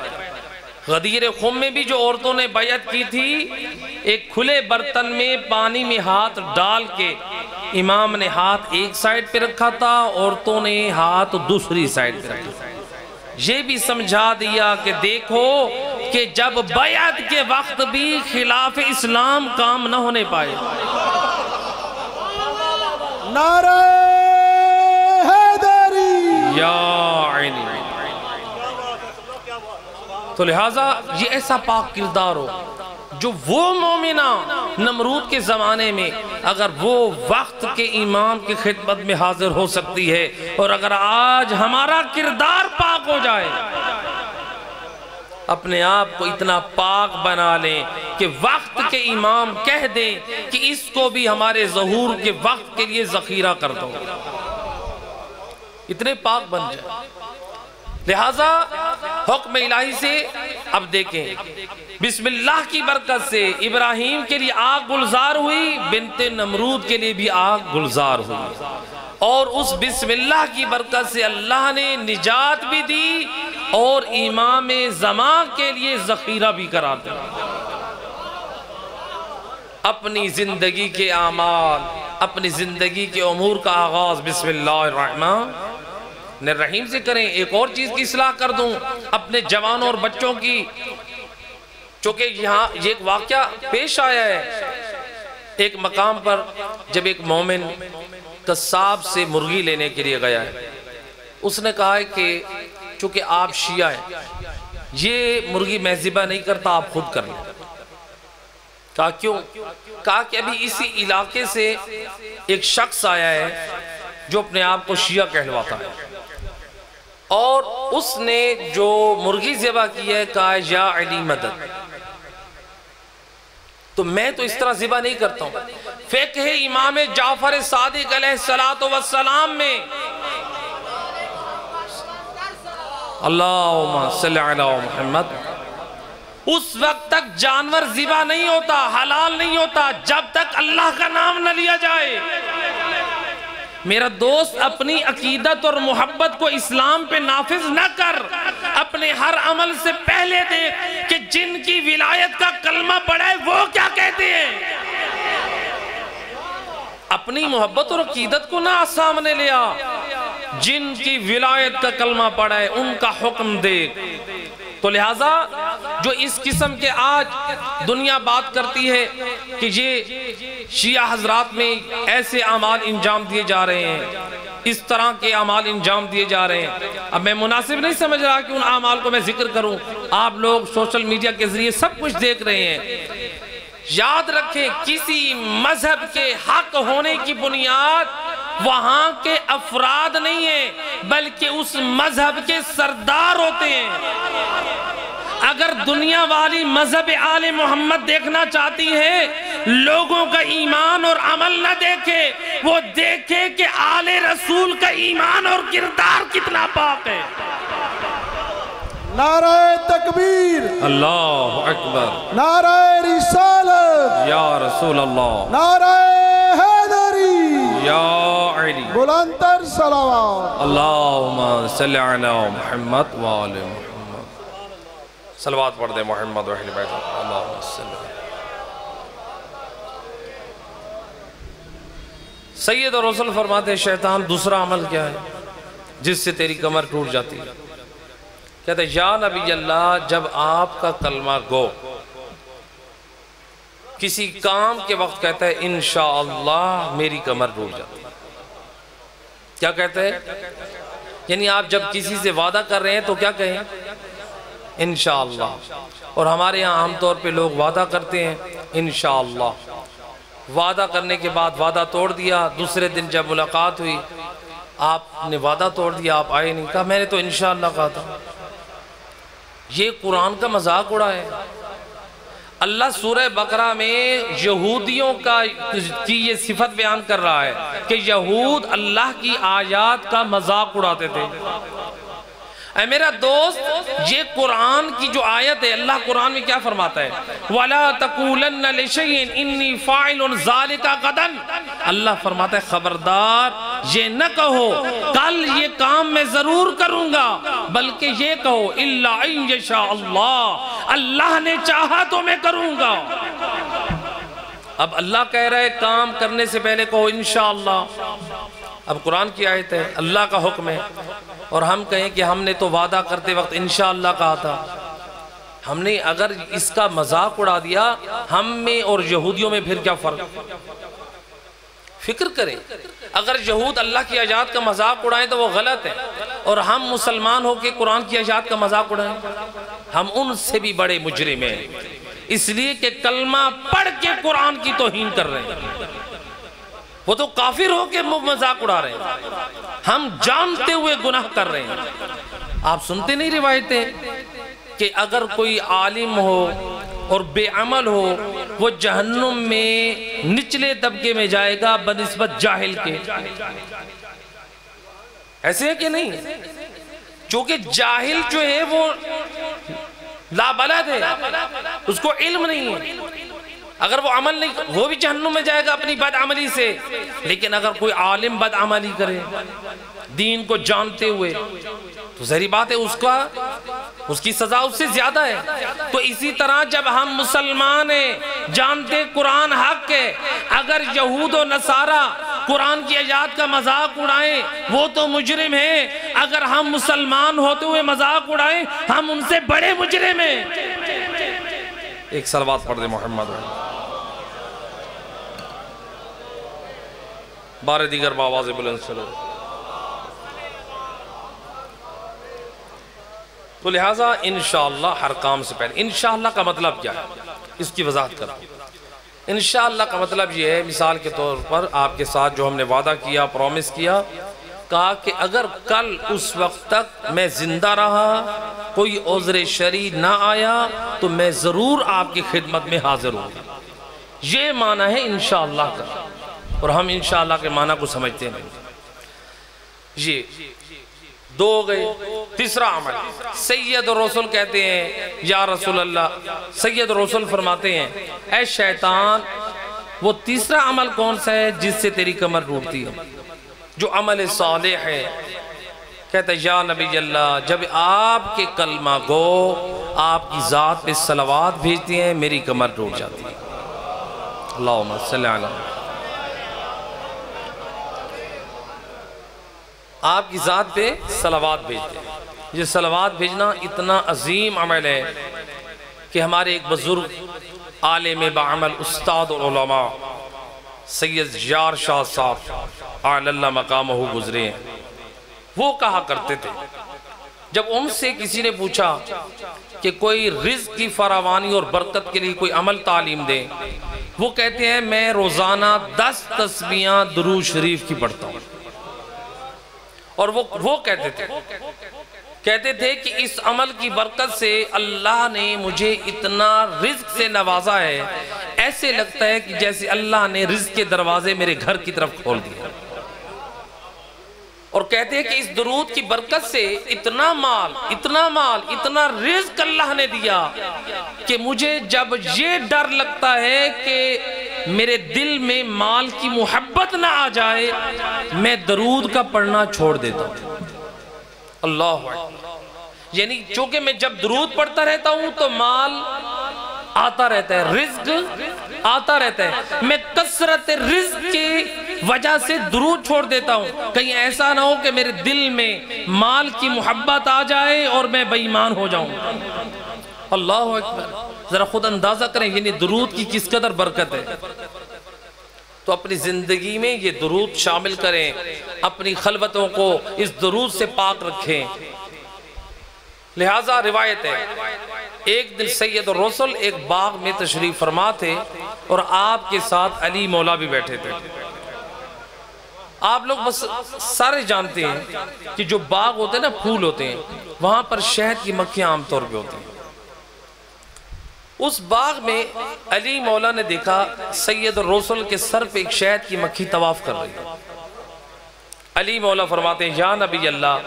غدیر خم میں بھی جو عورتوں نے بیعت کی تھی، ایک کھلے برتن میں پانی میں ہاتھ ڈال کے امام نے ہاتھ ایک سائڈ پہ رکھا تھا، عورتوں نے ہاتھ دوسری سائڈ پہ رکھا تھا۔ یہ بھی سمجھا دیا کہ دیکھو کہ جب بیعت کے وقت بھی خلاف اسلام کام نہ ہونے پائے۔ نعرہ حیدری، یا عینی، تو لہٰذا یہ ایسا پاک کردار ہو جو وہ مومنہ نمرود کے زمانے میں اگر وہ وقت کے امام کی خدمت میں حاضر ہو سکتی ہے، اور اگر آج ہمارا کردار پاک ہو جائے، اپنے آپ کو اتنا پاک بنا لیں کہ وقت کے امام کہہ دیں کہ اس کو بھی ہمارے ظہور کے وقت کے لیے ذخیرہ کر دو، اتنے پاک بن جائے۔ لہٰذا حکم الہی سے اب دیکھیں، بسم اللہ کی برکت سے ابراہیم کے لیے آگ گلزار ہوئی، بنت نمرود کے لیے بھی آگ گلزار ہوئی، اور اس بسم اللہ کی برکت سے اللہ نے نجات بھی دی اور امام زمان کے لیے ذخیرہ بھی قرار دیا۔ اپنی زندگی کے اعمال، اپنی زندگی کے امور کا آغاز بسم اللہ الرحمن الرحیم سے کریں۔ ایک اور چیز کی اصلاح کر دوں، اپنے جوانوں اور بچوں کی، چونکہ یہاں یہ ایک واقعہ پیش آیا ہے، ایک مقام پر جب ایک مومن قصاب سے مرغی لینے کے لیے گیا ہے، اس نے کہا ہے کہ چونکہ آپ شیعہ ہیں، یہ مرغی میں ذبح نہیں کرتا، آپ خود کر لیں۔ کہا کیوں؟ کہا کہ ابھی اسی علاقے سے ایک شخص آیا ہے جو اپنے آپ کو شیعہ کہلواتا ہے، اور اس نے جو مرغی ذبح کی ہے کہا یا علی مدد، تو میں تو اس طرح ذبح نہیں کرتا ہوں۔ فقہ امام جعفر صادق علیہ السلام میں اللہم صلی علی محمد، اس وقت تک جانور ذبح نہیں ہوتا، حلال نہیں ہوتا جب تک اللہ کا نام نہ لیا جائے۔ میرا دوست اپنی عقیدت اور محبت کو اسلام پہ نافذ نہ کر، اپنے ہر عمل سے پہلے دیکھ کہ جن کی ولایت کا کلمہ پڑھا ہے وہ کیا کہتے ہیں۔ اپنی محبت اور عقیدت کو نہ سامنے لیا، جن کی ولایت کا کلمہ پڑھا ہے ان کا حکم دے۔ تو لہٰذا جو اس قسم کے آج دنیا بات کرتی ہے کہ یہ شیعہ حضرات میں ایسے اعمال انجام دیے جا رہے ہیں، اس طرح کے اعمال انجام دیے جا رہے ہیں، اب میں مناسب نہیں سمجھ رہا کہ ان اعمال کو میں ذکر کروں۔ آپ لوگ سوشل میڈیا کے ذریعے سب کچھ دیکھ رہے ہیں۔ یاد رکھیں کسی مذہب کے حق ہونے کی بنیاد وہاں کے افراد نہیں ہیں بلکہ اس مذہب کے سردار ہوتے ہیں۔ اگر دنیا والی مذہب آل محمد دیکھنا چاہتی ہے، لوگوں کا ایمان اور عمل نہ دیکھے، وہ دیکھے کہ آل رسول کا ایمان اور کردار کتنا پاک ہے۔ نعرہ تکبیر، اللہ اکبر، نعرہ رسالت، یا رسول اللہ، نعرہ حیدری، یا علی، بلندتر صلوات۔ اللہم صلی علی محمد وآل محمد۔ صلوات پڑھ دے محمد و اہل بیت، اللہم صلی علی۔ سید اور رسول فرماتے ہیں شیطان دوسرا عمل کیا ہے جس سے تیری کمر ٹوٹ جاتی ہے؟ کہتے ہیں یا نبی اللہ، جب آپ کا کلمہ گو کسی کام کے وقت کہتا ہے انشاءاللہ میری کمر ٹوٹ جاتی ہے۔ کیا کہتے ہیں؟ یعنی آپ جب کسی سے وعدہ کر رہے ہیں تو کیا کہیں؟ انشاءاللہ۔ اور ہمارے یہاں عام طور پہ لوگ وعدہ کرتے ہیں انشاءاللہ، وعدہ کرنے کے بعد وعدہ توڑ دیا، دوسرے دن جب ملاقات ہوئی آپ نے وعدہ توڑ دیا، آپ آئے نہیں، کہا میں نے تو انشاءاللہ کہا تھا۔ یہ قرآن کا مذاق اڑا ہے۔ اللہ سورہ بقرہ میں یہودیوں کی یہ صفت بیان کر رہا ہے کہ یہود اللہ کی آیات کا مذاق اڑاتے تھے۔ اے میرا دوست، یہ قرآن کی جو آیت ہے، اللہ قرآن میں کیا فرماتا ہے؟ وَلَا تَقُولَنَّ لِشَيْءٍ إِنِّي فَاعِلٌ ذَلِكَ غَدًا۔ اللہ فرماتا ہے خبردار یہ نہ کہو کل یہ کام میں ضرور کروں گا، بلکہ یہ کہو إِلَّا إِن يَشَاءَ اللَّهُ، اللہ نے چاہا تو میں کروں گا۔ اب اللہ کہہ رہے کام کرنے سے پہلے کہو انشاءاللہ۔ اب قرآن کی آیت ہے، اللہ کا حکم ہے، اور ہم کہیں کہ ہم نے تو وعدہ کرتے وقت انشاءاللہ کہا تھا۔ ہم نے اگر اس کا مذاق اڑا دیا، ہم میں اور یہودیوں میں پھر کیا فرق؟ فکر کریں، اگر یہود اللہ کی آیات کا مذاق اڑائیں تو وہ غلط ہے، اور ہم مسلمان ہو کے قرآن کی آیات کا مذاق اڑائیں، ہم ان سے بھی بڑے مجرم ہیں، اس لیے کہ کلمہ پڑھ کے قرآن کی توہین کر رہے ہیں۔ وہ تو کافر ہو کے مذاق اڑا رہے ہیں، ہم جانتے ہوئے گناہ کر رہے ہیں۔ آپ سنتے نہیں روایتیں کہ اگر کوئی عالم ہو اور بے عمل ہو وہ جہنم میں نچلے طبقے میں جائے گا بنسبت جاہل کے؟ ایسے ہے کہ نہیں؟ چونکہ جاہل جو ہے وہ لابلد ہے، اس کو علم نہیں ہے، اگر وہ عمل نہیں، وہ بھی جہنم میں جائے گا اپنی بدعملی سے۔ لیکن اگر کوئی عالم بدعملی کرے دین کو جانتے ہوئے تو ظاہری بات ہے اس کی سزا اس سے زیادہ ہے۔ تو اسی طرح جب ہم مسلمان ہیں، جانتے قرآن حق ہے، اگر یہود و نصارہ قرآن کی آیات کا مذاق اڑائیں وہ تو مجرم ہیں، اگر ہم مسلمان ہوتے ہوئے مذاق اڑائیں ہم ان سے بڑے مجرم ہیں۔ ایک صلوات پڑھ دے محمد، بارے دیگر بآواز بلند چلو۔ تو لہٰذا انشاءاللہ ہر کام سے پہلے، انشاءاللہ کا مطلب کیا ہے اس کی وضاحت کریں۔ انشاءاللہ کا مطلب یہ ہے، مثال کے طور پر آپ کے ساتھ جو ہم نے وعدہ کیا، پرومس کیا، کہا کہ اگر کل اس وقت تک میں زندہ رہا، کوئی عذر شرعی نہ آیا تو میں ضرور آپ کی خدمت میں حاضر ہوں گا۔ یہ معنی ہے انشاءاللہ کا، اور ہم انشاءاللہ کے معنی کو سمجھتے ہیں۔ یہ دو ہو گئے۔ تیسرا عمل، سید الرسول کہتے ہیں یا رسول اللہ، سید الرسول فرماتے ہیں اے شیطان، وہ تیسرا عمل کون سا ہے جس سے تیری کمر ٹوٹتی ہے؟ جو عمل صالح ہے۔ کہتا ہے یا نبی اللہ، جب آپ کے کلمہ گو آپ کی ذات پہ صلوات بھیجتی ہیں میری کمر ٹوٹ جاتی ہے۔ اللہم صلی علی۔ آپ کی ذات پہ صلوات بھیجتے ہیں۔ یہ صلوات بھیجنا اتنا عظیم عمل ہے کہ ہمارے ایک بزرگ عالم بعمل استاد اور علماء سید یار شاہ صاحب اعلی اللہ مقامہ گزرے ہیں۔ وہ کہا کرتے تھے جب ان سے کسی نے پوچھا کہ کوئی رزق کی فراوانی اور برکت کے لیے کوئی عمل تعلیم دے، وہ کہتے ہیں میں روزانہ 10 تسبیحاں درود شریف کی پڑھتا ہوں۔ اور وہ کہتے تھے کہ اس عمل کی برکت سے اللہ نے مجھے اتنا رزق سے نوازا ہے، ایسے لگتا ہے کہ جیسے اللہ نے رزق کے دروازے میرے گھر کی طرف کھول دیا۔ اور کہتے ہیں کہ اس درود کی برکت سے اتنا مال، اتنا رزق اللہ نے دیا کہ مجھے جب یہ ڈر لگتا ہے کہ میرے دل میں مال کی محبت نہ آ جائے، میں درود کا پڑھنا چھوڑ دیتا ہوں۔ اللہ اکبر۔ یعنی چونکہ میں جب درود پڑھتا رہتا ہوں تو مال آتا رہتا ہے، رزق آتا رہتا ہے، میں کثرت رزق کی وجہ سے درود چھوڑ دیتا ہوں، کہیں ایسا نہ ہو کہ میرے دل میں مال کی محبت آ جائے اور میں بے ایمان ہو جاؤں۔ اللہ اکبر۔ ذرا خود اندازہ کریں یعنی درود کی کس قدر برکت ہے۔ تو اپنی زندگی میں یہ درود شامل کریں، اپنی خلوتوں کو اس درود سے پاک رکھیں۔ لہٰذا روایت ہے ایک دن سید الرسل ایک باغ میں تشریف فرما تھے اور آپ کے ساتھ علی مولا بھی بیٹھے تھے۔ آپ لوگ بس سارے جانتے ہیں کہ جو باغ ہوتے ہیں نا، پھول ہوتے ہیں، وہاں پر شہد کی مکھیاں عام طور پہ ہوتی ہیں۔ اس باغ میں علی مولا نے دیکھا سید الرسل کے سر پہ ایک شہد کی مکھی طواف کر رہی ہے۔ علی مولا فرماتے ہیں یا نبی اللہ،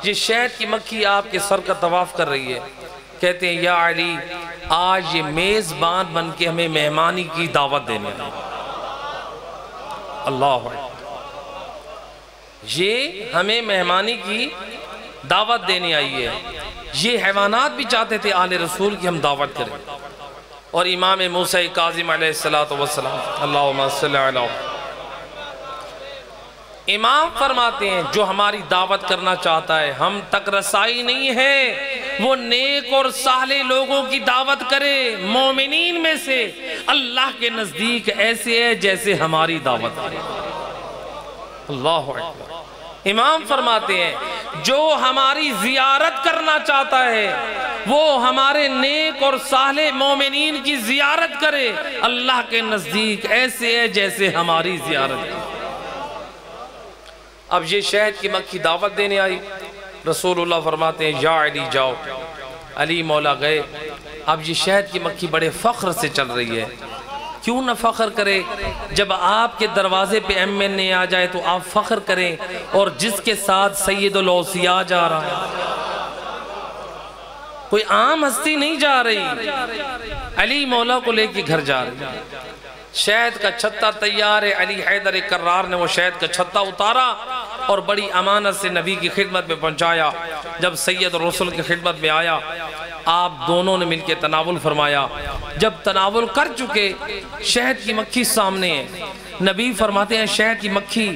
یہ شہد کی مکھی آپ کے سر کا طواف کر رہی ہے۔ کہتے ہیں یا علی، آج یہ میزبان بن کے ہمیں مہمانی کی دعوت دینے ہے۔ اللہ اکبر۔ یہ ہمیں مہمانی کی دعوت دینے آئی ہے۔ یہ حیوانات بھی چاہتے تھے آل رسول کی ہم دعوت کریں، اور امام موسیٰ کاظم علیہ السلام اللہم صلی علیہ امام فرماتے ہیں جو ہماری دعوت کرنا چاہتا ہے ہم تک رسائی نہیں ہے، وہ نیک اور صالح لوگوں کی دعوت کرے، مومنین میں سے اللہ کے نزدیک ایسے ہے جیسے ہماری دعوت کرے۔ اللہ اکبر۔ امام فرماتے ہیں جو ہماری زیارت کرنا چاہتا ہے وہ ہمارے نیک اور صالح مومنین کی زیارت کرے، اللہ کے نزدیک ایسے ہے جیسے ہماری زیارت کرے۔ اب یہ شہد کی مکھی دعوت دینے آئی، رسول اللہ فرماتے ہیں یا علی جاؤ۔ علی مولا گئے۔ اب یہ شہد کی مکھی بڑے فخر سے چل رہی ہے۔ کیوں نہ فخر کرے؟ جب آپ کے دروازے پہ MNA آ جائے تو آپ فخر کریں، اور جس کے ساتھ سید الاوصیاء جا رہا ہے، کوئی عام ہستی نہیں جا رہی، علی مولا کو لے کے گھر جا رہی۔ شہد کا چھتا تیار ہے، علی حیدر کرار نے وہ شہد کا چھتا اتارا اور بڑی امانت سے نبی کی خدمت میں پہنچایا۔ جب سید الرسل کی خدمت میں آیا، آپ دونوں نے مل کے تناول فرمایا۔ جب تناول کر چکے، شہد کی مکھی سامنے ہے۔ نبی فرماتے ہیں شہد کی مکھی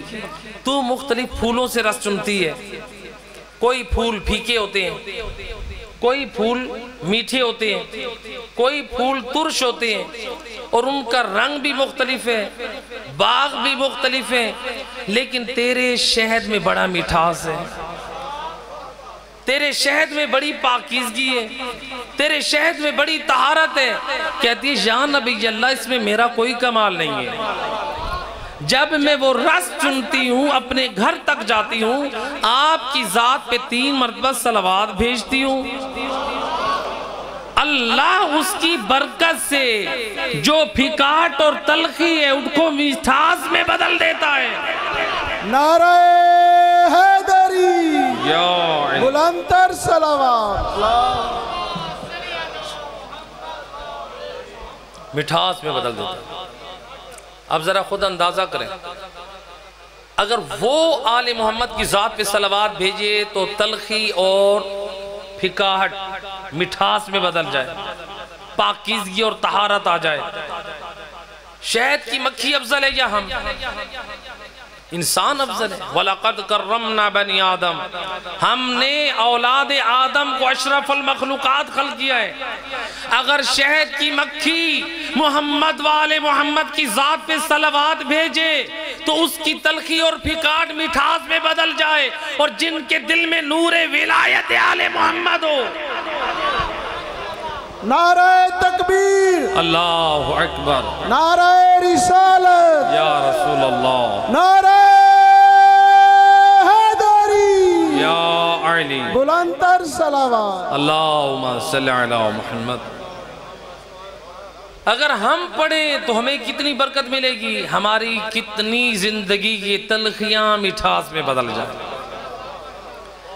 تو مختلف پھولوں سے رس چنتی ہے، کوئی پھول پھیکے ہوتے ہیں، کوئی پھول میٹھے ہوتے ہیں، کوئی پھول ترش ہوتے ہیں، اور ان کا رنگ بھی مختلف ہے، باغ بھی مختلف ہے، لیکن تیرے شہد میں بڑا مٹھاس ہے، تیرے شہد میں بڑی پاکیزگی ہے، تیرے شہد میں بڑی طہارت ہے۔ کہتی ہے یا نبی اللہ، اس میں میرا کوئی کمال نہیں ہے۔ جب میں وہ رس چنتی ہوں، اپنے گھر تک جاتی ہوں، آپ کی ذات پہ 3 مرتبہ صلوات بھیجتی ہوں، اللہ اس کی برکت سے جو پھکاٹ اور تلخی ہے ان کو مٹھاس میں بدل دیتا ہے۔ نعرہ حیدری، بلندتر صلوات، مٹھاس میں بدل دیتا ہے۔ اب ذرا خود اندازہ کریں، اگر وہ آل محمد کی ذات پہ صلوات بھیجے تو تلخی اور پھکاہٹ مٹھاس میں بدل جائے، پاکیزگی اور طہارت آ جائے۔ شہد کی مکھی افضل ہے یا ہم؟ انسان افضل ہے۔ وَلَقَدْ كَرَّمْنَا بَنِي آدم، ہم نے اولاد آدم کو اشرف المخلوقات خلق کیا ہے۔ اگر شہد کی مکھی محمد والے محمد کی ذات پہ صلوات بھیجے تو اس کی تلخی اور پھکاٹ مٹھاس میں بدل جائے، اور جن کے دل میں نور ولایت آل محمد ہو۔ نعرہ تکبیر، اللہ اکبر، نعرہ رسالت، یا رسول اللہ، نعرہ حیدری، یا علی، بلندتر صلوات۔ اللہم صلی علی محمد۔ اگر ہم پڑھیں تو ہمیں کتنی برکت ملے گی، ہماری کتنی زندگی کی تلخیاں مٹھاس میں بدل جائیں،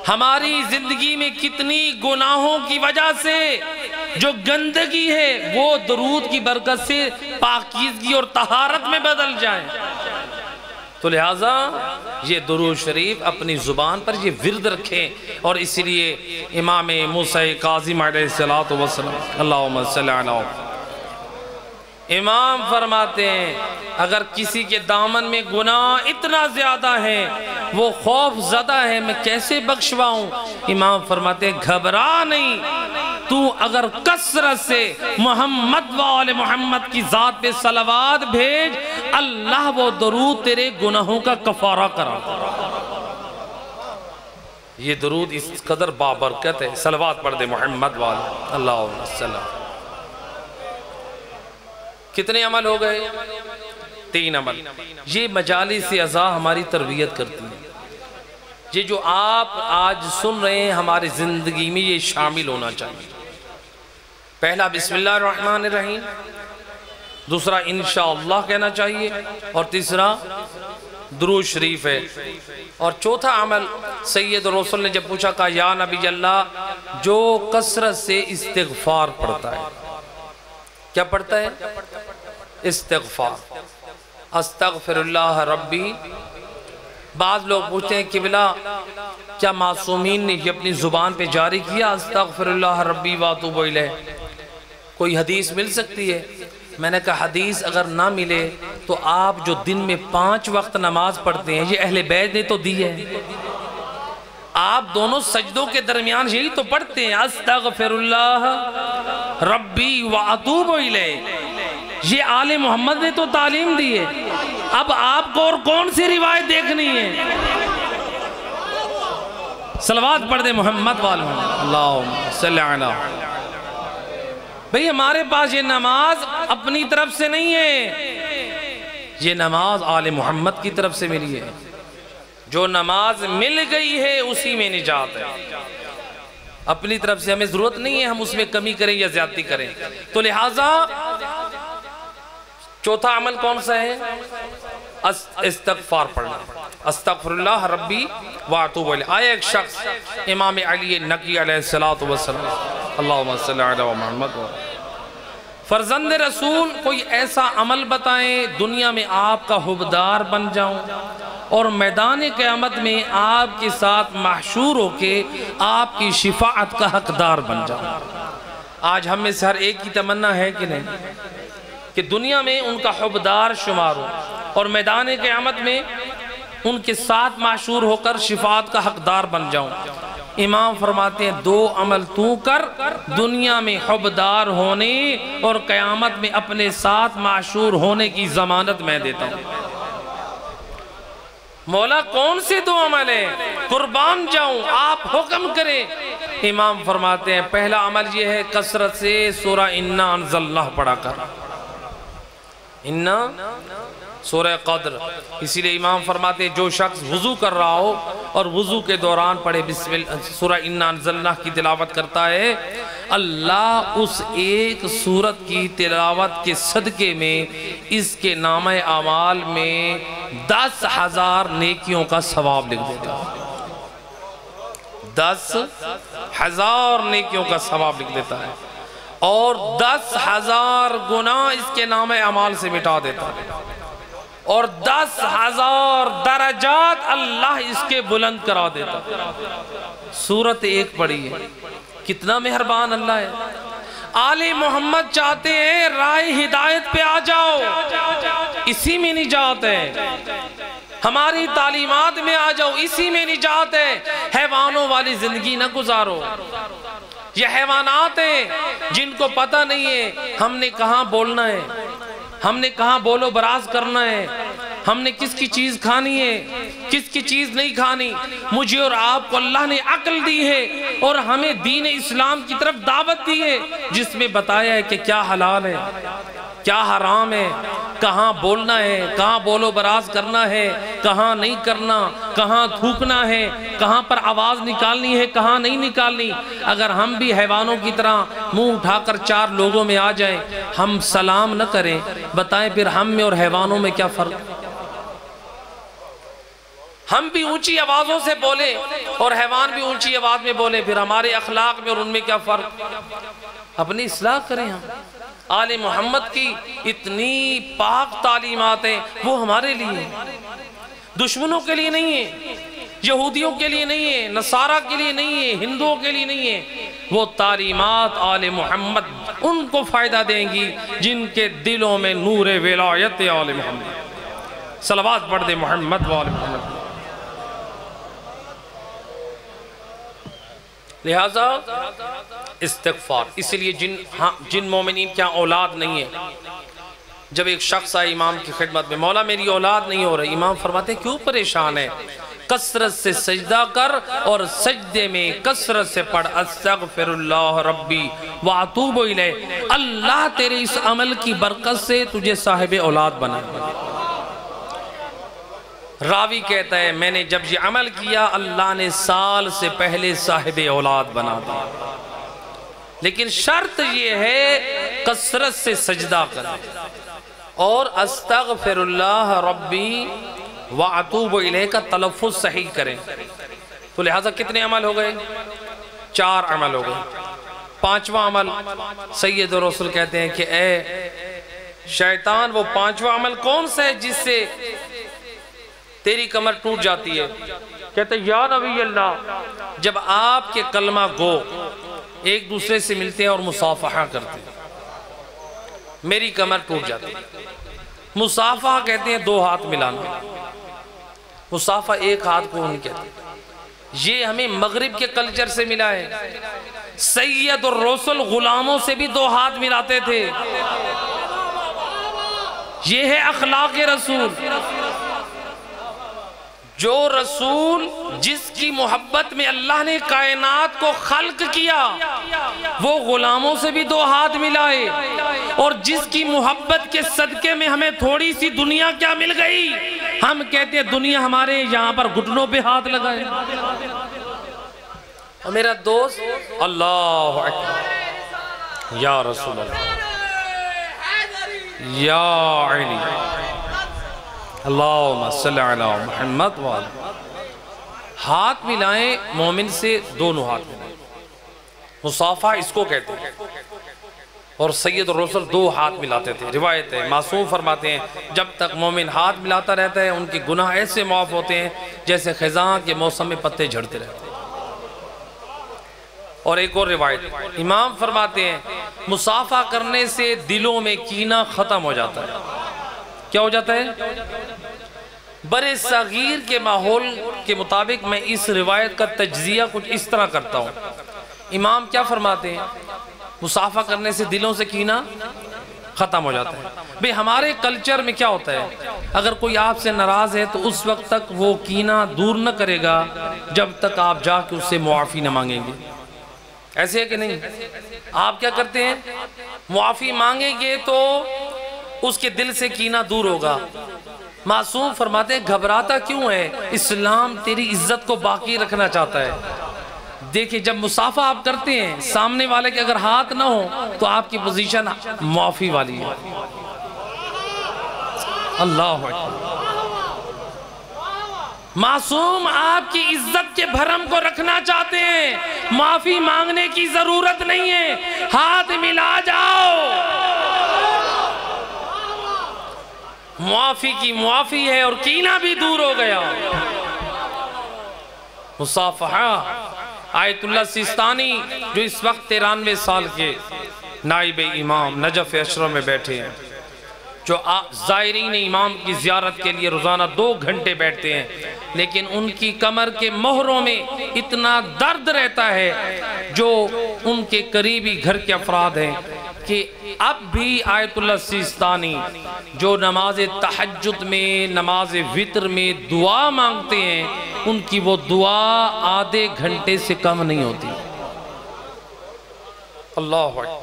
ہماری زندگی میں کتنی گناہوں کی وجہ سے جو گندگی ہے وہ درود کی برکت سے پاکیزگی اور طہارت میں بدل جائے۔ تو لہٰذا یہ درود شریف اپنی زبان پر یہ ورد رکھیں، اور اسی لیے امام موسیٰ کاظم علیہ السلام، اللہم صلی علی، امام فرماتے ہیں اگر کسی کے دامن میں گناہ اتنا زیادہ ہے، وہ خوف زدہ ہے، میں کیسے بخشواؤں؟ امام فرماتے ہیں گھبرا نہیں، تو اگر کثرت سے محمد وآل محمد کی ذات پہ صلوات بھیج، اللہ وہ درود تیرے گناہوں کا کفارہ کرا۔ یہ درود اس قدر بابرکت ہے، صلوات پڑھ دے محمد وآل، اللہم صلی اللہ۔ کتنے عمل ہو گئے؟ 3 عمل۔ یہ مجالس اعضاء ہماری تربیت کرتی ہیں، یہ جو آپ آج سن رہے ہیں ہماری زندگی میں یہ شامل ہونا چاہیے۔ پہلا بسم اللہ الرحمن الرحیم، دوسرا انشاءاللہ کہنا چاہیے، اور تیسرا درود شریف ہے۔ اور چوتھا عمل سید رسول نے جب پوچھا کہا یا نبی اللہ، جو کثرت سے استغفار پڑھتا ہے، کیا پڑھتا ہے؟ استغفار، استغفر اللہ ربی۔ بعض لوگ پوچھتے ہیں قبلہ کیا معصومین نے یہ اپنی زبان پہ جاری کیا استغفر اللہ ربی واتوب الیہ؟ کوئی حدیث مل سکتی ہے؟ میں نے کہا حدیث اگر نہ ملے تو آپ جو دن میں 5 وقت نماز پڑھتے ہیں، یہ اہل بیت نے تو دی ہے، آپ دونوں سجدوں کے درمیان یہی تو پڑھتے ہیں استغفر اللہ ربی واتوب الیہ، یہ آل محمد نے تو تعلیم دی ہے۔ اب آپ کو اور کون سی روایت دیکھنی ہے؟ صلوات پڑھ دے محمد والہ، اللہم صلی علی۔ بھئی ہمارے پاس یہ نماز اپنی طرف سے نہیں ہے، یہ نماز آل محمد کی طرف سے ملی ہے۔ جو نماز مل گئی ہے اسی میں نجات ہے، اپنی طرف سے ہمیں ضرورت نہیں ہے ہم اس میں کمی کریں یا زیادتی کریں۔ تو لہٰذا چوتھا عمل کون سا ہے؟ استغفار پڑھنا، استغفر اللہ ربی واتوب الیہ۔ آیا ایک شخص امام علی نقی علیہ السلام، اللہم صلی علی محمد، فرزند رسول کوئی ایسا عمل بتائیں دنیا میں آپ کا حبدار بن جاؤں اور میدان قیامت میں آپ کے ساتھ محشور ہو کے آپ کی شفاعت کا حقدار بن جاؤں۔ آج ہم میں سے ہر ایک کی تمنا ہے کہ نہیں کہ دنیا میں ان کا حبدار شمار ہو اور میدان قیامت میں ان کے ساتھ معشور ہو کر شفاعت کا حقدار بن جاؤں۔ امام فرماتے ہیں 2 عمل تو کر، دنیا میں حبدار ہونے اور قیامت میں اپنے ساتھ معشور ہونے کی ضمانت میں دیتا ہوں۔ مولا کون سے 2 عمل ہیں؟ قربان جاؤں، آپ حکم کریں۔ امام فرماتے ہیں پہلا عمل یہ ہے کثرت سے سورہ انا انزلناہ پڑھا کر، انا سورہ قدر۔ اسی لئے امام فرماتے ہیں جو شخص وضو کر رہا ہو اور وضو کے دوران پڑھے بسم اللہ سورہ انا انزلناہ کی تلاوت کرتا ہے، اللہ اس ایک سورت کی تلاوت کے صدقے میں اس کے نامہ اعمال میں 10,000 نیکیوں کا ثواب لکھ دیتا ہے، 10,000 نیکیوں کا ثواب لکھ دیتا ہے، اور 10,000 گناہ اس کے نامہ اعمال سے مٹا دیتا ہے، اور 10,000 درجات اللہ اس کے بلند کرا دیتا ہے۔ سورت ایک پڑھی ہے، کتنا مہربان اللہ ہے۔ آل محمد چاہتے ہیں راہ ہدایت پہ آ جاؤ، اسی میں نجات ہے۔ ہماری تعلیمات میں آ جاؤ، اسی میں نجات ہے۔ حیوانوں والی زندگی نہ گزارو۔ یہ حیوانات ہیں جن کو پتہ نہیں ہے ہم نے کہاں بولنا ہے، ہم نے کہاں بولو براز کرنا ہے، ہم نے کس کی چیز کھانی ہے، کس کی چیز نہیں کھانی۔ مجھے اور آپ کو اللہ نے عقل دی ہے اور ہمیں دین اسلام کی طرف دعوت دی ہے، جس میں بتایا ہے کہ کیا حلال ہے، کیا حرام ہے، کہاں بولنا ہے، کہاں بولو براز کرنا ہے، کہاں نہیں کرنا، کہاں تھوکنا ہے، کہاں پر آواز نکالنی ہے، کہاں نہیں نکالنی۔ اگر ہم بھی حیوانوں کی طرح منہ اٹھا کر چار لوگوں میں آ جائیں، ہم سلام نہ کریں، بتائیں پھر ہم میں اور حیوانوں میں کیا فرق؟ ہم بھی اونچی آوازوں سے بولیں اور حیوان بھی اونچی آواز میں بولیں، پھر ہمارے اخلاق میں اور ان میں کیا فرق؟ اپنی اصلاح کریں۔ ہم آل محمد کی اتنی پاک تعلیمات ہیں، وہ ہمارے لیے ہیں، دشمنوں کے لیے نہیں ہیں، یہودیوں کے لیے نہیں ہیں، نصارہ کے لیے نہیں ہیں، ہندوؤں کے لیے نہیں ہیں۔ وہ تعلیمات آل محمد ان کو فائدہ دیں گی جن کے دلوں میں نور ولایت آل محمد۔ صلوات پڑھ دے محمد و آل محمد۔ لہذا استغفار، اس لیے جن مومنین کیا اولاد نہیں ہے، جب ایک شخص آئے امام کی خدمت میں، مولا میری اولاد نہیں ہو رہی، امام فرماتے ہیں کیوں پریشان ہے؟ کثرت سے سجدہ کر اور سجدے میں کثرت سے پڑھ استغفر اللہ ربی واتوب الیہ، اللہ تیرے اس عمل کی برکت سے تجھے صاحب اولاد بنائے۔ راوی کہتا ہے میں نے جب یہ عمل کیا اللہ نے سال سے پہلے صاحب اولاد بنا دیا، لیکن شرط یہ ہے کثرت سے سجدہ کریں اور استغفر اللہ ربی واتوب الیہ کا تلفظ صحیح کریں۔ تو لہٰذا کتنے عمل ہو گئے؟ 4 عمل ہو گئے۔ 5واں عمل سید رسول کہتے ہیں کہ اے شیطان وہ 5واں عمل کون سا ہے جس سے تیری کمر ٹوٹ جاتی ہے؟ کہتے ہیں یا نبی اللہ، جب آپ کے کلمہ گو ایک دوسرے سے ملتے ہیں اور مصافحہ کرتے ہیں، میری کمر ٹوٹ جاتی ہے۔ مصافحہ کہتے ہیں 2 ہاتھ ملانا، مصافحہ ایک ہاتھ کو نہیں کہتے۔ یہ ہمیں مغرب کے کلچر سے ملا ہے۔ سید الرسل غلاموں سے بھی 2 ہاتھ ملاتے تھے۔ یہ ہے اخلاق رسول۔ جو رسول جس کی محبت میں اللہ نے کائنات کو خلق کیا، وہ غلاموں سے بھی 2 ہاتھ ملائے، اور جس کی محبت کے صدقے میں ہمیں تھوڑی سی دنیا کیا مل گئی، ہم کہتے ہیں دنیا ہمارے یہاں پر گھٹنوں پہ ہاتھ لگائے۔ اور میرا دوست اللہ اکبر یا رسول اللہ یا علی اللہم صلی علی محمد وآلہ۔ ہاتھ ملائیں مومن سے، دونوں ہاتھ ملائیں، مصافحہ اس کو کہتے ہیں۔ اور سید الرسل 2 ہاتھ ملاتے تھے۔ روایت ہے معصوم فرماتے ہیں جب تک مومن ہاتھ ملاتا رہتا ہے ان کے گناہ ایسے معاف ہوتے ہیں جیسے خزاں کے موسم میں پتے جھڑتے رہتے ہیں۔ اور ایک اور روایت امام فرماتے ہیں مصافحہ کرنے سے دلوں میں کینہ ختم ہو جاتا ہے۔ کیا ہو جاتا ہے؟ برے صغیر کے ماحول کے مطابق میں اس روایت کا تجزیہ کچھ اس طرح کرتا ہوں۔ امام کیا فرماتے ہیں؟ مصافحہ کرنے سے دلوں سے کینہ ختم ہو جاتا ہے۔ بھئی ہمارے کلچر میں کیا ہوتا ہے؟ اگر کوئی آپ سے ناراض ہے تو اس وقت تک وہ کینہ دور نہ کرے گا جب تک آپ جا کے اس سے معافی نہ مانگیں گے۔ ایسے ہے کہ نہیں؟ آپ کیا کرتے ہیں؟ معافی مانگیں گے تو اس کے دل سے کینہ دور ہوگا۔ معصوم فرماتے ہیں گھبراتا کیوں ہے؟ اسلام تیری عزت کو باقی رکھنا چاہتا ہے۔ دیکھیں جب مصافحہ آپ کرتے ہیں سامنے والے کے اگر ہاتھ نہ ہو تو آپ کی پوزیشن معافی والی ہے۔ اللہ اکبر۔ معصوم آپ کی عزت کے بھرم کو رکھنا چاہتے ہیں، معافی مانگنے کی ضرورت نہیں ہے، ہاتھ ملا جاؤ۔ معافی کی معافی ہے اور کینہ بھی دور ہو گیا۔ مصافحہ آیت اللہ سیستانی جو اس وقت 93 سال کے نائب امام نجف اشرف میں بیٹھے ہیں، جو زائرین امام کی زیارت کے لیے روزانہ 2 گھنٹے بیٹھتے ہیں، لیکن ان کی کمر کے مہروں میں اتنا درد رہتا ہے، جو ان کے قریبی گھر کے افراد ہیں، کہ اب بھی آیت اللہ سیستانی جو نماز تہجد میں، نماز وتر میں دعا مانگتے ہیں، ان کی وہ دعا آدھے گھنٹے سے کم نہیں ہوتی۔ اللہ اکبر۔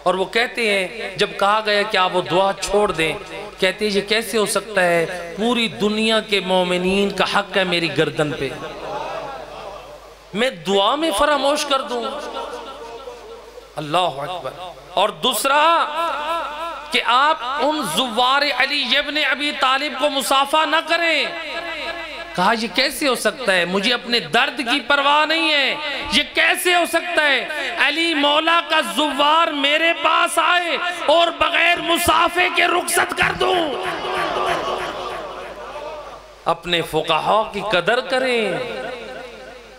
اور وہ کہتے ہیں، جب کہا گیا کہ آپ وہ دعا چھوڑ دیں، کہتے ہیں یہ کیسے ہو سکتا ہے، پوری دنیا کے مومنین کا حق ہے میری گردن پہ، میں دعا میں فراموش کر دوں۔ اللہ اکبر۔ اور دوسرا کہ آپ ان زوار علی ابن ابی طالب کو مصافحہ نہ کریں۔ کہا یہ کیسے ہو سکتا ہے، مجھے اپنے درد کی پرواہ نہیں ہے، یہ کیسے ہو سکتا ہے علی مولا کا زوار میرے پاس آئے اور بغیر مصافحے کے رخصت کر دوں۔ اپنے فقہاء کی قدر کریں،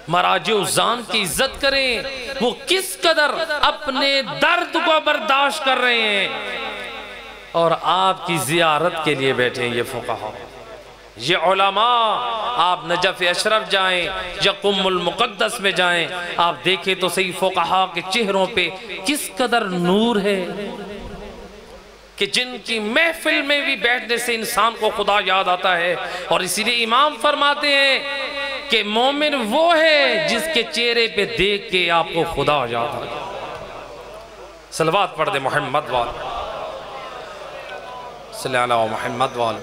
مراجع الزام کی عزت کریں، وہ کس قدر اپنے درد کو برداشت کر رہے ہیں، اور آپ کی زیارت کے لیے بیٹھے ہیں یہ فقہاء، یہ علماء۔ آپ نجف اشرف جائیں یا قم المقدس میں جائیں، آپ دیکھیں تو صحیح فقہاء کے چہروں پہ کس قدر نور ہے، کہ جن کی محفل میں بھی بیٹھنے سے انسان کو خدا یاد آتا ہے۔ اور اسی لیے امام فرماتے ہیں کہ مومن وہ ہے جس کے چہرے پہ دیکھ کے آپ کو خدا یاد آتا ہے۔ صلوات پڑھ دے محمد وال صلی اللہ علیہ محمد وال۔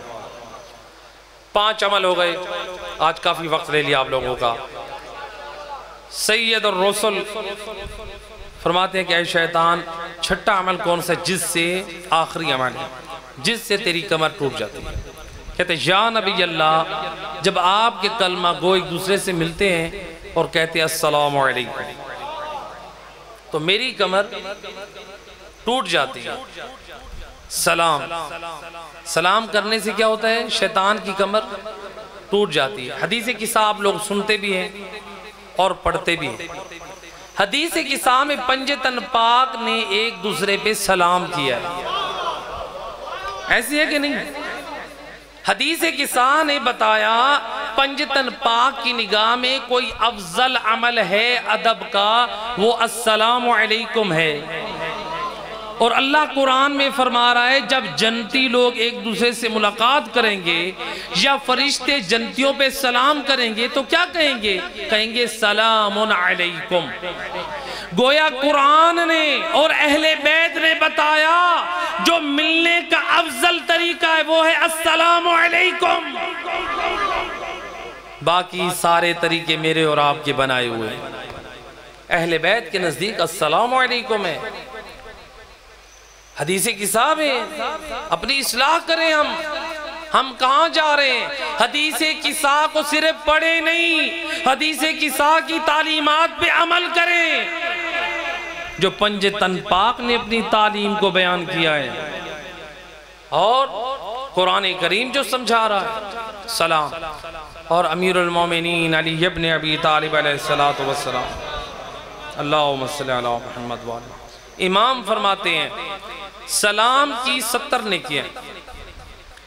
5 عمل ہو گئے، آج کافی وقت لے لیا آپ لوگوں کا۔ سید الرسل فرماتے ہیں کہ اے شیطان، چھٹا عمل کون سا جس سے، آخری عمل ہے جس سے تیری کمر ٹوٹ جاتی ہے۔ کہتے ہیں یا نبی اللہ، جب آپ کے کلمہ گو ایک دوسرے سے ملتے ہیں اور کہتے ہیں السلام علیکم، تو میری کمر ٹوٹ جاتی ہے۔ سلام کرنے سے کیا ہوتا ہے، شیطان کی کمر ٹوٹ جاتی ہے۔ حدیث قصہ آپ لوگ سنتے بھی ہیں اور پڑھتے بھی ہیں۔ حدیث قصہ میں پنجتن پاک نے ایک دوسرے پہ سلام کیا ہے، ایسی ہے کہ نہیں؟ حدیث قصہ نے بتایا پنجتن پاک کی نگاہ میں کوئی افضل عمل ہے ادب کا، وہ السلام علیکم ہے۔ اور اللہ قرآن میں فرما رہا ہے جب جنتی لوگ ایک دوسرے سے ملاقات کریں گے یا فرشتے جنتیوں پہ سلام کریں گے تو کیا کہیں گے؟ کہیں گے سلام علیکم۔ گویا قرآن نے اور اہل بیت نے بتایا جو ملنے کا افضل طریقہ ہے وہ ہے السلام علیکم۔ باقی سارے طریقے میرے اور آپ کے بنائے ہوئے ہیں، اہل بیت کے نزدیک السلام علیکم ہے۔ حدیث قصہ میں اپنی اصلاح کریں، ہم کہاں جا رہے ہیں؟ حدیث قصہ کو صرف پڑھیں نہیں، حدیث قصہ کی تعلیمات پہ عمل کریں جو پنجتن پاک نے اپنی تعلیم کو بیان کیا ہے، اور قرآن کریم جو سمجھا رہا ہے۔ سلام۔ اور امیر المومنین علی ابن ابی طالب علیہ السلام، اللہم صلی علی محمد وآلہ۔ امام فرماتے ہیں سلام کی 70 نیکیاں،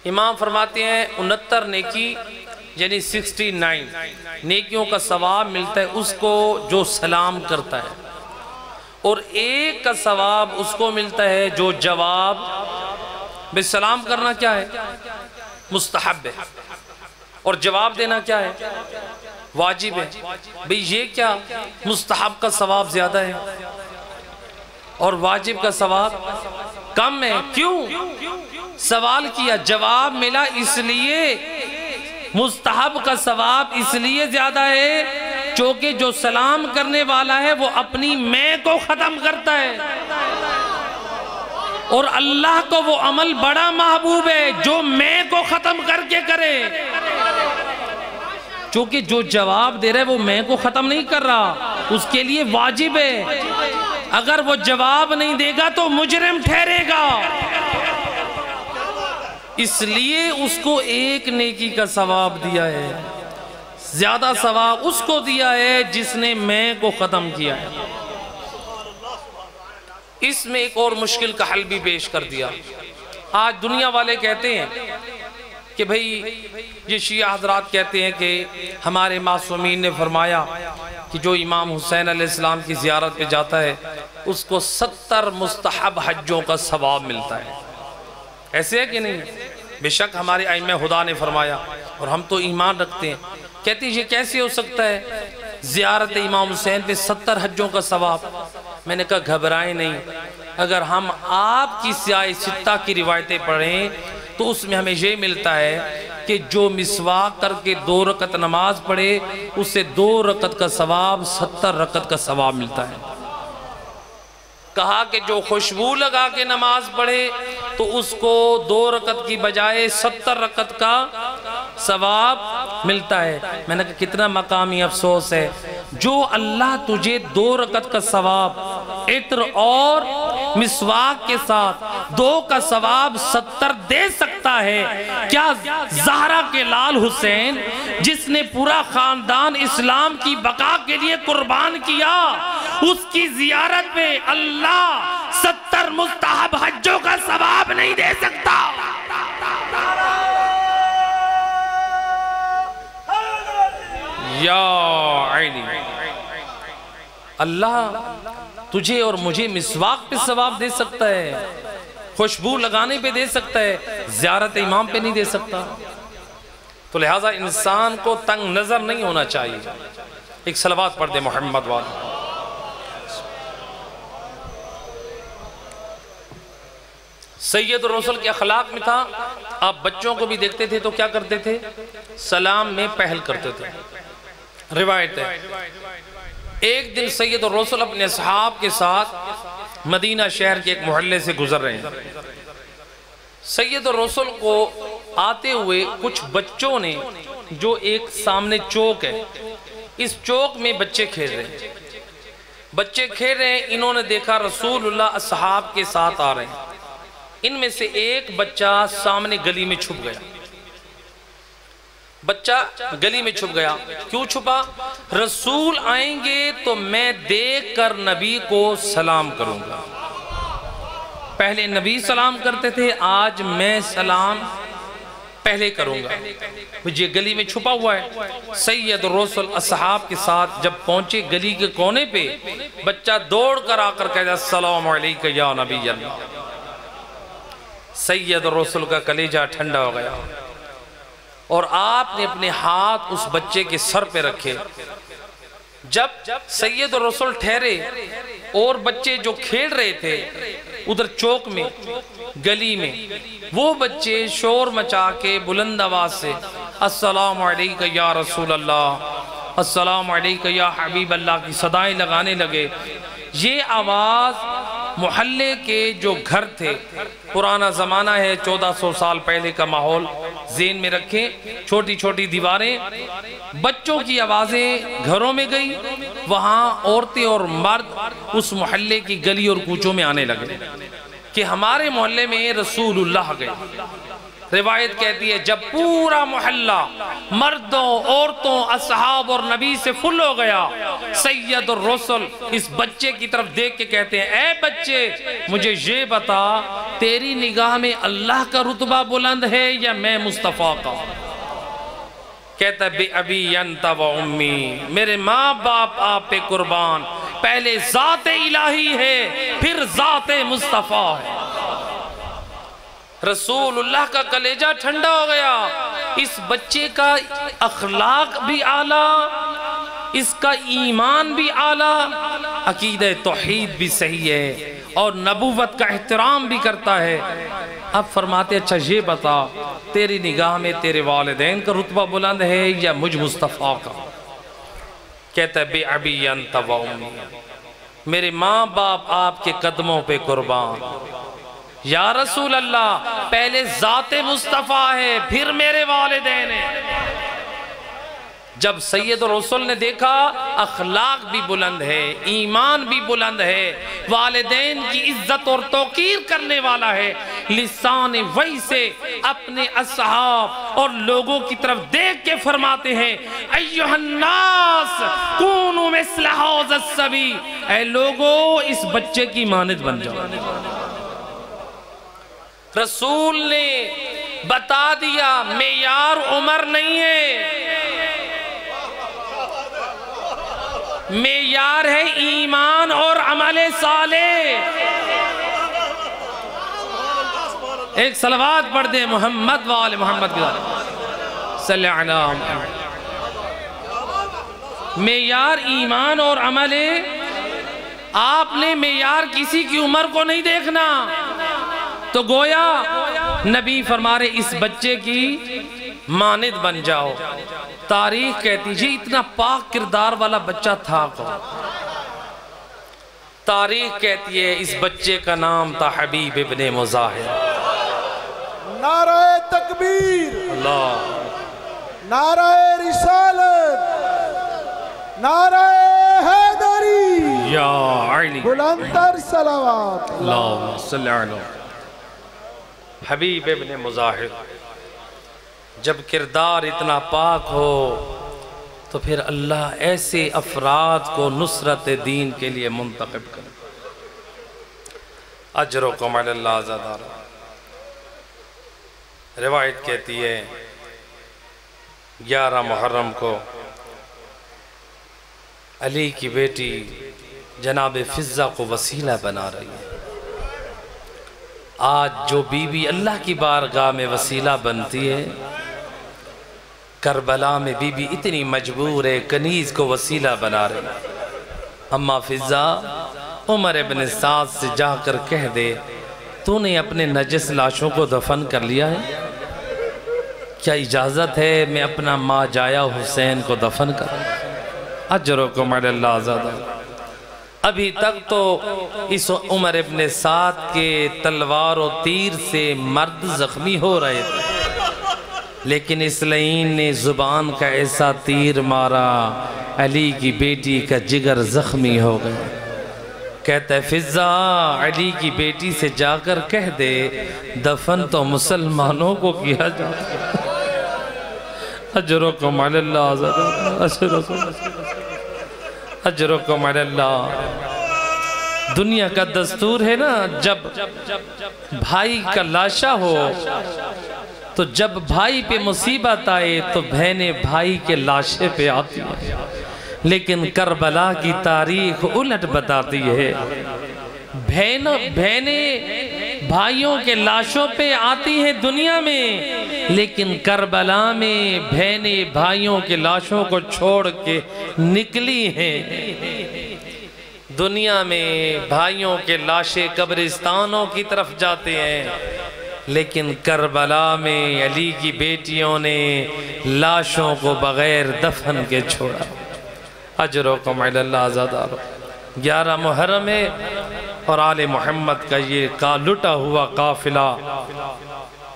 امام فرماتے ہیں 69 نیکی یعنی 69 نیکیوں کا ثواب ملتا ہے اس کو جو سلام کرتا ہے، اور 1 کا ثواب اس کو ملتا ہے جو جواب۔ بے سلام کرنا کیا ہے؟ مستحب ہے، اور جواب دینا کیا ہے؟ واجب ہے۔ بھئی یہ کیا مستحب کا ثواب زیادہ ہے اور واجب کا ثواب کم ہے؟ کیوں؟ سوال کیا، جواب ملا اس لیے، مستحب کا ثواب اس لیے زیادہ ہے چونکہ جو سلام کرنے والا ہے وہ اپنی میں کو ختم کرتا ہے، اور اللہ کو وہ عمل بڑا محبوب ہے جو میں کو ختم کر کے کرے، چونکہ جو جواب دے رہا ہے وہ میں کو ختم نہیں کر رہا، اس کے لیے واجب ہے، اگر وہ جواب نہیں دے گا تو مجرم ٹھہرے گا، اس لیے اس کو 1 نیکی کا ثواب دیا ہے، زیادہ ثواب اس کو دیا ہے جس نے میں کو ختم کیا ہے۔ اس میں ایک اور مشکل کا حل بھی پیش کر دیا، آج دنیا والے کہتے ہیں کہ بھئی یہ شیعہ حضرات کہتے ہیں کہ ہمارے معصومین نے فرمایا کہ جو امام حسین علیہ السلام کی زیارت پہ جاتا ہے اس کو 70 مستحب حجوں کا ثواب ملتا ہے. ایسے ہے کہ نہیں؟ بے شک ہمارے ائمہ خدا نے فرمایا اور ہم تو ایمان رکھتے ہیں. کہتے ہیں یہ کیسے ہو سکتا ہے زیارت امام حسین پہ 70 حجوں کا ثواب؟ میں نے کہا گھبرائیں نہیں، اگر ہم آپ کی سیاہ ستہ کی روایتیں پڑھیں تو اس میں ہمیں یہ ملتا ہے کہ جو مسواک کر کے 2 رکعت نماز پڑھے اسے 2 رکعت کا ثواب 70 رکعت کا ثواب ملتا ہے. کہا کہ جو خوشبو لگا کے نماز پڑھے تو اس کو 2 رکعت کی بجائے 70 رکعت کا ثواب ملتا ہے. میں نے کہا کتنا مقامی افسوس ہے، جو اللہ تجھے 2 رکعت کا ثواب عطر اور مسواک کے ساتھ 2 کا ثواب 70 دے سکتا ہے، کیا زہرا کے لال حسین جس نے پورا خاندان اسلام کی بقا کے لیے قربان کیا، اس کی زیارت میں اللہ 70 مستحب حجوں کا ثواب نہیں دے سکتا؟ یا عینی، اللہ تجھے اور مجھے مسواک پہ ثواب دے سکتا ہے، خوشبو لگانے پہ دے سکتا ہے، زیارت امام پہ نہیں دے سکتا. تو لہٰذا انسان کو تنگ نظر نہیں ہونا چاہیے. ایک صلوات پڑھ دے محمد والا. سید الرسل کے اخلاق میں تھا، آپ بچوں کو بھی دیکھتے تھے تو کیا کرتے تھے؟ سلام میں پہل کرتے تھے. روایت ہے ایک دن سید الرسل اپنے اصحاب کے ساتھ مدینہ شہر کے ایک محلے سے گزر رہے ہیں. سید الرسل کو آتے ہوئے کچھ بچوں نے، جو ایک سامنے چوک ہے، اس چوک میں بچے کھیل رہے ہیں. بچے کھیل رہے ہیں، انہوں نے دیکھا رسول اللہ اصحاب کے ساتھ آ رہے ہیں. ان میں سے ایک بچہ سامنے گلی میں چھپ گیا. بچہ گلی میں چھپ گیا. کیوں چھپا؟ رسول آئیں گے تو میں دیکھ کر نبی کو سلام کروں گا. پہلے نبی سلام کرتے تھے، آج میں سلام پہلے کروں گا. یہ گلی میں چھپا ہوا ہے. سید الرسل اصحاب کے ساتھ جب پہنچے گلی کے کونے پہ، بچہ دوڑ کر آ کر کہتا السلام علیکہ یا نبی اللہ. سید الرسل کا کلیجہ ٹھنڈا ہو گیا اور آپ نے اپنے ہاتھ اس بچے کے سر پہ رکھے. جب سید الرسل ٹھہرے اور بچے جو کھیل رہے تھے ادھر چوک میں، گلی میں، وہ بچے شور مچا کے بلند آواز سے السلام علیکہ یا رسول اللہ، السلام علیکہ یا حبیب اللہ کی صدائیں لگانے لگے. یہ آواز محلے کے جو گھر تھے، پرانا زمانہ ہے، 1400 سال پہلے کا ماحول ذہن میں رکھیں، چھوٹی چھوٹی دیواریں، بچوں کی آوازیں گھروں میں گئی. وہاں عورتیں اور مرد اس محلے کی گلی اور کوچوں میں آنے لگے کہ ہمارے محلے میں رسول اللہ گئے. روایت کہتی ہے جب پورا محلہ مردوں، عورتوں، اصحاب اور نبی سے فل ہو گیا، سید الرسل اس بچے کی طرف دیکھ کے کہتے ہیں اے بچے مجھے یہ بتا تیری نگاہ میں اللہ کا رتبہ بلند ہے یا میں مصطفیٰ کا؟ کہتا ہے بے ابی انت و امی، میرے ماں باپ آپ پہ قربان، پہلے ذات الہی ہے پھر ذات مصطفیٰ ہے. رسول اللہ کا کلیجہ ٹھنڈا ہو گیا. اس بچے کا اخلاق بھی اعلیٰ، اس کا ایمان بھی اعلیٰ، عقیدہ توحید بھی صحیح ہے اور نبوت کا احترام بھی کرتا ہے. اب فرماتے اچھا یہ بتا تیری نگاہ میں تیرے والدین کا رتبہ بلند ہے یا مجھ مصطفیٰ کا؟ کہتا ہے بے ابی انت و امی، میرے ماں باپ آپ کے قدموں پہ قربان. یا رسول اللہ پہلے ذات مصطفیٰ ہے پھر میرے والدین ہیں. جب سید الرسل نے دیکھا اخلاق بھی بلند ہے، ایمان بھی بلند ہے، والدین کی عزت اور توقیر کرنے والا ہے، لسان وحی سے اپنے اصحاب اور لوگوں کی طرف دیکھ کے فرماتے ہیں ایھا الناس کونوا مثل ھذا الصبی، اے لوگوں اس بچے کی مانند بن جاؤ. رسول نے بتا دیا معیار عمر نہیں ہے، معیار ہے ایمان اور عمل صالح۔ ایک صلوات پڑھ دیں محمد وآل محمد کی صلی اللہ علیہ وسلم۔ معیار ایمان اور عمل، آپ نے معیار کسی کی عمر کو نہیں دیکھنا۔ تو گویا نبی فرما رہے اس بچے کی مانند بن جاؤ۔ تاریخ کہتی جی اتنا پاک کردار والا بچہ تھا کون؟ تاریخ کہتی ہے اس بچے کا نام تھا حبیب ابن مظاہر۔ نعرہ تکبیر، اللہ، نعرہ رسالت، نعرہ حیدری، یا علی، بلندر صلوات۔ اللہ صلی اللہ علیہ وسلم۔ حبیب ابن مظاہر، جب کردار اتنا پاک ہو تو پھر اللہ ایسے افراد کو نصرت دین کے لیے منتخب کرے۔ اجرکم علی اللہ زادار۔ روایت کہتی ہے 11 محرم کو علی کی بیٹی جناب فضہ کو وسیلہ بنا رہی ہے۔ آج جو بی بی اللہ کی بارگاہ میں وسیلہ بنتی ہے، کربلا میں بی بی اتنی مجبور ہے، کنیز کو وسیلہ بنا رہی ہے۔ اما فضہ عمر ابن سعد سے جا کر کہہ دے تو نے اپنے نجس لاشوں کو دفن کر لیا ہے؟ کیا اجازت ہے میں اپنا ماں جایا حسین کو دفن کروں؟ اجرکم علی اللہ زادہ۔ ابھی تک تو اس عمر ابن سعد کے تلوار و تیر سے مرد زخمی ہو رہے تھے، لیکن اس لعین نے زبان کا ایسا تیر مارا علی کی بیٹی کا جگر زخمی ہو گیا۔ کہتا ہے فضہ علی کی بیٹی سے جا کر کہہ دے دفن تو مسلمانوں کو کیا جاتا ہے۔ اجرکم علی اللہ زادہ، اجرکم علی اللہ۔ دنیا کا دستور ہے نا، جب بھائی کا لاشا ہو تو جب بھائی پہ مصیبت آئے تو بہنیں بھائی کے لاشے پہ آتی ہیں، لیکن کربلا کی تاریخ الٹ بتاتی ہے۔ بہنیں بھائیوں کے لاشوں پہ آتی ہیں دنیا میں، لیکن کربلا میں بہنیں بھائیوں کے لاشوں کو چھوڑ کے نکلی ہیں۔ دنیا میں بھائیوں کے لاشیں قبرستانوں کی طرف جاتے ہیں، لیکن کربلا میں علی کی بیٹیوں نے لاشوں کو بغیر دفن کے چھوڑا۔ اجرکم علی اللہ زادہ۔ 11 محرم ہے اور آل محمد کا یہ لٹا ہوا قافلہ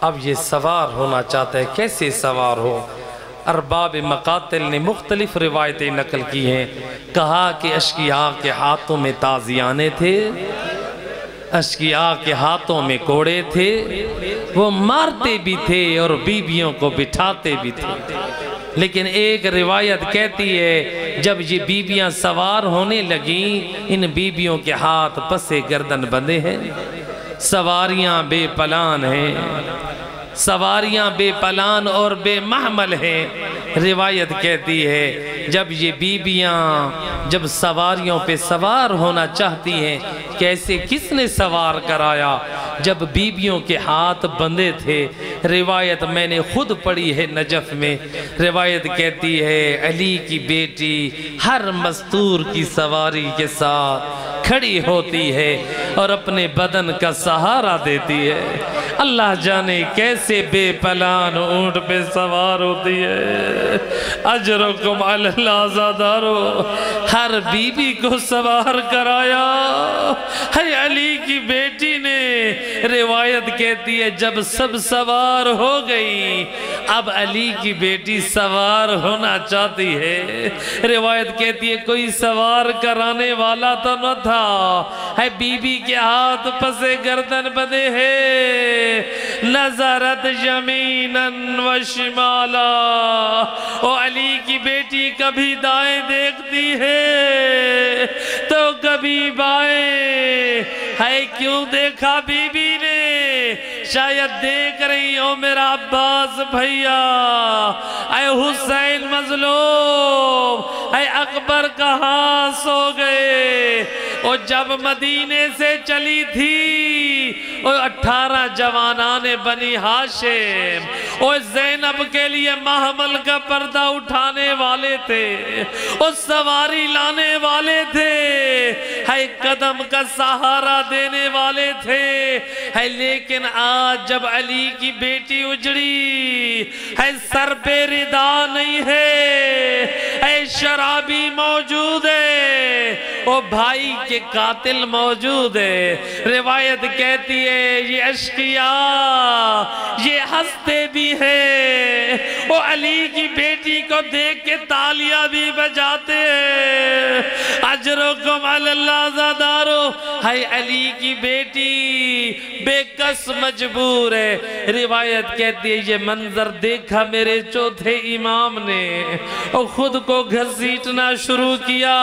اب یہ سوار ہونا چاہتا ہے۔ کیسے سوار ہو؟ ارباب مقاتل نے مختلف روایتیں نقل کی ہیں۔ کہا کہ اشقیاء کے ہاتھوں میں تازیانے تھے، اشقیاء کے ہاتھوں میں کوڑے تھے، وہ مارتے بھی تھے اور بیویوں کو بٹھاتے بھی تھے۔ لیکن ایک روایت کہتی ہے جب یہ بیویاں سوار ہونے لگیں، ان بیویوں کے ہاتھ پسے گردن بندھے ہیں، سواریاں بے پلان ہیں، سواریاں بے پلان اور بے محمل ہیں۔ روایت کہتی ہے جب یہ بیویاں جب سواریوں پہ سوار ہونا چاہتی ہیں، کیسے کس نے سوار کرایا؟ جب بیویوں کے ہاتھ بندھے تھے۔ روایت میں نے خود پڑھی ہے نجف میں، روایت کہتی ہے علی کی بیٹی ہر مستور کی سواری کے ساتھ کھڑی ہوتی ہے اور اپنے بدن کا سہارا دیتی ہے۔ اللہ جانے کیسے بے پلان اونٹ پہ سوار ہوتی ہے۔ اجرکم علی اللہ زادارو، ہر بی بی کو سوار کرایا ہے علی کی بیٹی نے۔ روایت کہتی ہے جب سب سوار ہو گئی، اب علی کی بیٹی سوار ہونا چاہتی ہے۔ روایت کہتی ہے کوئی سوار کرانے والا تو نہ تھا، ہے بی بی کے ہاتھ پسے گردن بندھے ہیں۔ نظرت یمیناً و شمالا، او علی کی بیٹی کبھی دائیں دیکھتی ہے تو کبھی بائیں۔ ہے کیوں دیکھا بی بی نے؟ شاید دیکھ رہی ہو میرا عباس بھیا، اے حسین مظلوم، اے اکبر کہاں سو گئے؟ اور جب مدینے سے چلی تھی اور 18 جوانان بنی ہاشم اور زینب کے لیے محمل کا پردہ اٹھانے والے تھے اور سواری لانے والے تھے، ہے قدم کا سہارا دینے والے تھے، ہے لیکن آج جب علی کی بیٹی اجڑی ہے، سر پہ ردا نہیں ہے شرابی موجود ہے، او بھائی کے قاتل موجود ہے۔ روایت کہتی ہے یہ اشقیاء یہ ہنستے بھی ہیں، او علی کی بیٹی کو دیکھ کے تالیاں بھی بجاتے ہیں۔ اجرکم علی اللہ زادارو، ہے علی کی بیٹی بے کس مجبور ہے۔ روایت کہتی ہے یہ منظر دیکھا میرے چوتھے امام نے اور خود کو گھسیٹنا شروع کیا،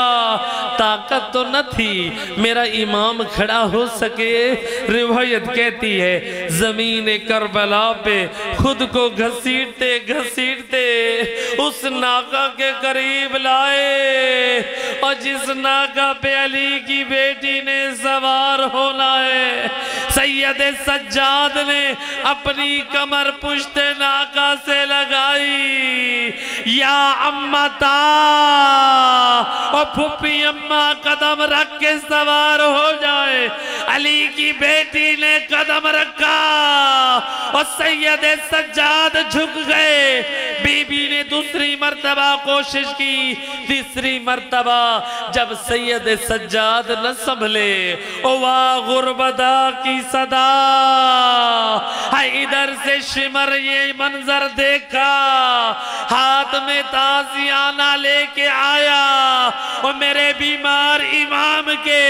طاقت تو نہ تھی میرا امام کھڑا ہو سکے۔ روایت کہتی ہے زمین کربلا پہ خود کو گھسیٹتے گھسیٹتے اس ناکہ کے قریب لائے، اور جس ناکہ پہ علی کی بیٹی نے سوار ہونا ہے، سید سجاد نے اپنی کمر پشت ناکہ سے لگائی، یا امتا اور پھپی اماں قدم رکھ کے سوار ہو جائے۔ علی کی بیٹی نے قدم رکھا اور سید سجاد جھک گئے۔ بی بی نے دوسری مرتبہ کوشش کی، تیسری مرتبہ جب سید سجاد نہ سنبھلے، واہ غربدہ کی صدا، ادھر سے شمر یہ منظر دیکھا، ہاتھ میں تازیانہ لے کے آیا اور میرے بیمار امام کے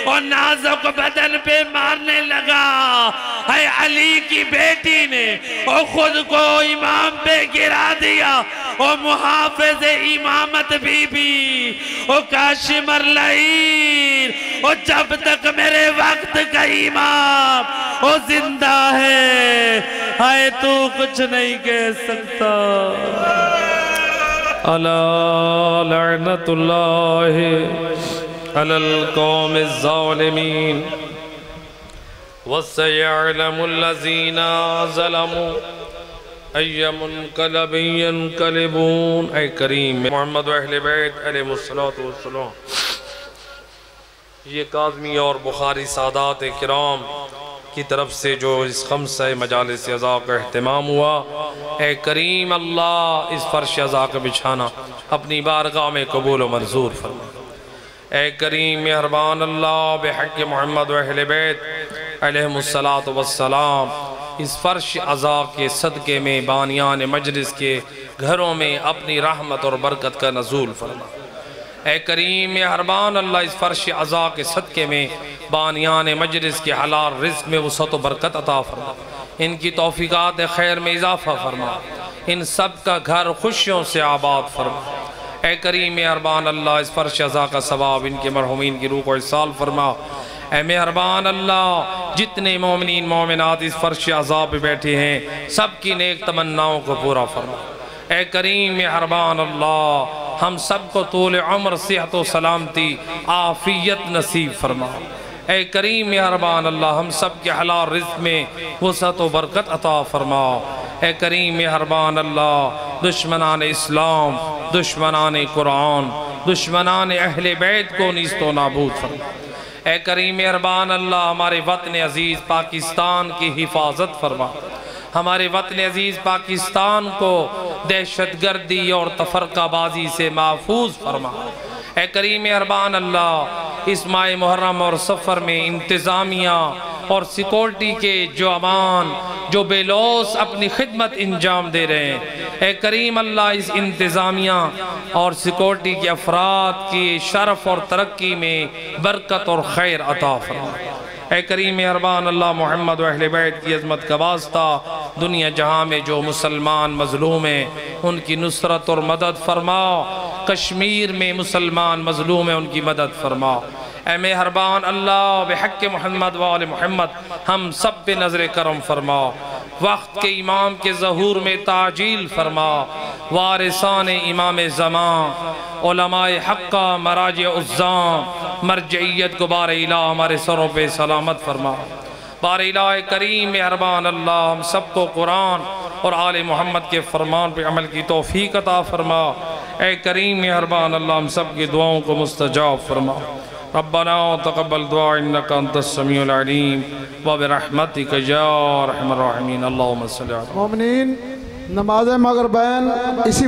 اور نازک بدن پہ مارنے لگا۔ اے علی کی بیٹی نے اور خود کو امام پہ گرا دیا، اور محافظ امامت بی بی اور کاشم اللعین، اور جب تک میرے وقت کا امام وہ زندہ ہے، اے تو کچھ نہیں کہہ سکتا۔ الا لعنت اللہ علی القوم الظالمین وَسَيَعْلَمُ الَّذِينَ ظَلَمُوا أَيَّ مُنْقَلَبٍ يَنْقَلِبُونَ۔ اے کریم محمد و اہل بیت علیہ السلام، یہ کاظمی اور بخاری سادات کرام کی طرف سے جو اس خمسہ مجالس عزا کا اہتمام ہوا، اے کریم اللہ اس فرش عزا کا بچھانا اپنی بارگاہ میں قبول و منظور فرما۔ اے کریم مہربان اللہ بحق محمد و اہل بیت علیہ السلام، اس فرش عزا کے صدقے میں بانیان مجلس کے گھروں میں اپنی رحمت اور برکت کا نزول فرما۔ اے کریم مہربان اللہ اس فرش عزا کے صدقے میں بانیان مجلس کے حلال رزق میں وسعت و برکت عطا فرما، ان کی توفیقات خیر میں اضافہ فرما، ان سب کا گھر خوشیوں سے آباد فرما۔ اے کریم مہربان اللہ اس فرش عزا کا ثواب ان کے مرحومین کی روح کو احصال فرما۔ اے مہربان اللہ جتنے مومنین مومنات اس فرش عزا پہ بیٹھے ہیں سب کی نیک تمناؤں کو پورا فرما۔ اے کریم مہربان اللہ ہم سب کو طول عمر صحت و سلامتی عافیت نصیب فرما۔ اے کریم مہربان اللہ ہم سب کے حلال رزق میں وسعت و برکت عطا فرما۔ اے کریم مہربان اللہ دشمنان اسلام، دشمنان قرآن، دشمنان اہل بیت کو نیست و نابود فرما۔ اے کریم مہربان اللہ ہمارے وطن عزیز پاکستان کی حفاظت فرما، ہمارے وطن عزیز پاکستان کو دہشت گردی اور تفرقہ بازی سے محفوظ فرما۔ اے کریم مہربان اللہ اس ماہ محرم اور سفر میں انتظامیہ اور سیکورٹی کے جوان جو بے لوث اپنی خدمت انجام دے رہے ہیں، اے کریم اللہ اس انتظامیہ اور سیکورٹی کے افراد کی شرف اور ترقی میں برکت اور خیر عطا فرما۔ اے کریم مہربان اللہ محمد و اہل بیت کی عظمت کا واسطہ دنیا جہاں میں جو مسلمان مظلوم ہیں ان کی نصرت اور مدد فرما، کشمیر میں مسلمان مظلوم ہیں ان کی مدد فرما۔ اے مہربان اللہ بحق محمد و آل محمد ہم سب پہ نظر کرم فرما، وقت کے امام کے ظہور میں تعجیل فرما، وارثان امام زمان علماء حقہ مراجع عزام مرجعیت کو بار الہ ہمارے سروں پہ سلامت فرما۔ بار الہ کریم مہربان اللہ ہم سب کو قرآن اور آل محمد کے فرمان پہ عمل کی توفیق عطا فرما۔ اے کریم مہربان اللہ ہم سب کی دعاؤں کو مستجاب فرما۔ ربنا تقبل دعا انکا انت السمیع العلیم وبرحمتک یا ارحم الراحمین۔ اللہم صلی اللہ علیہ وسلم۔ مومنین، نماز مغربین اسی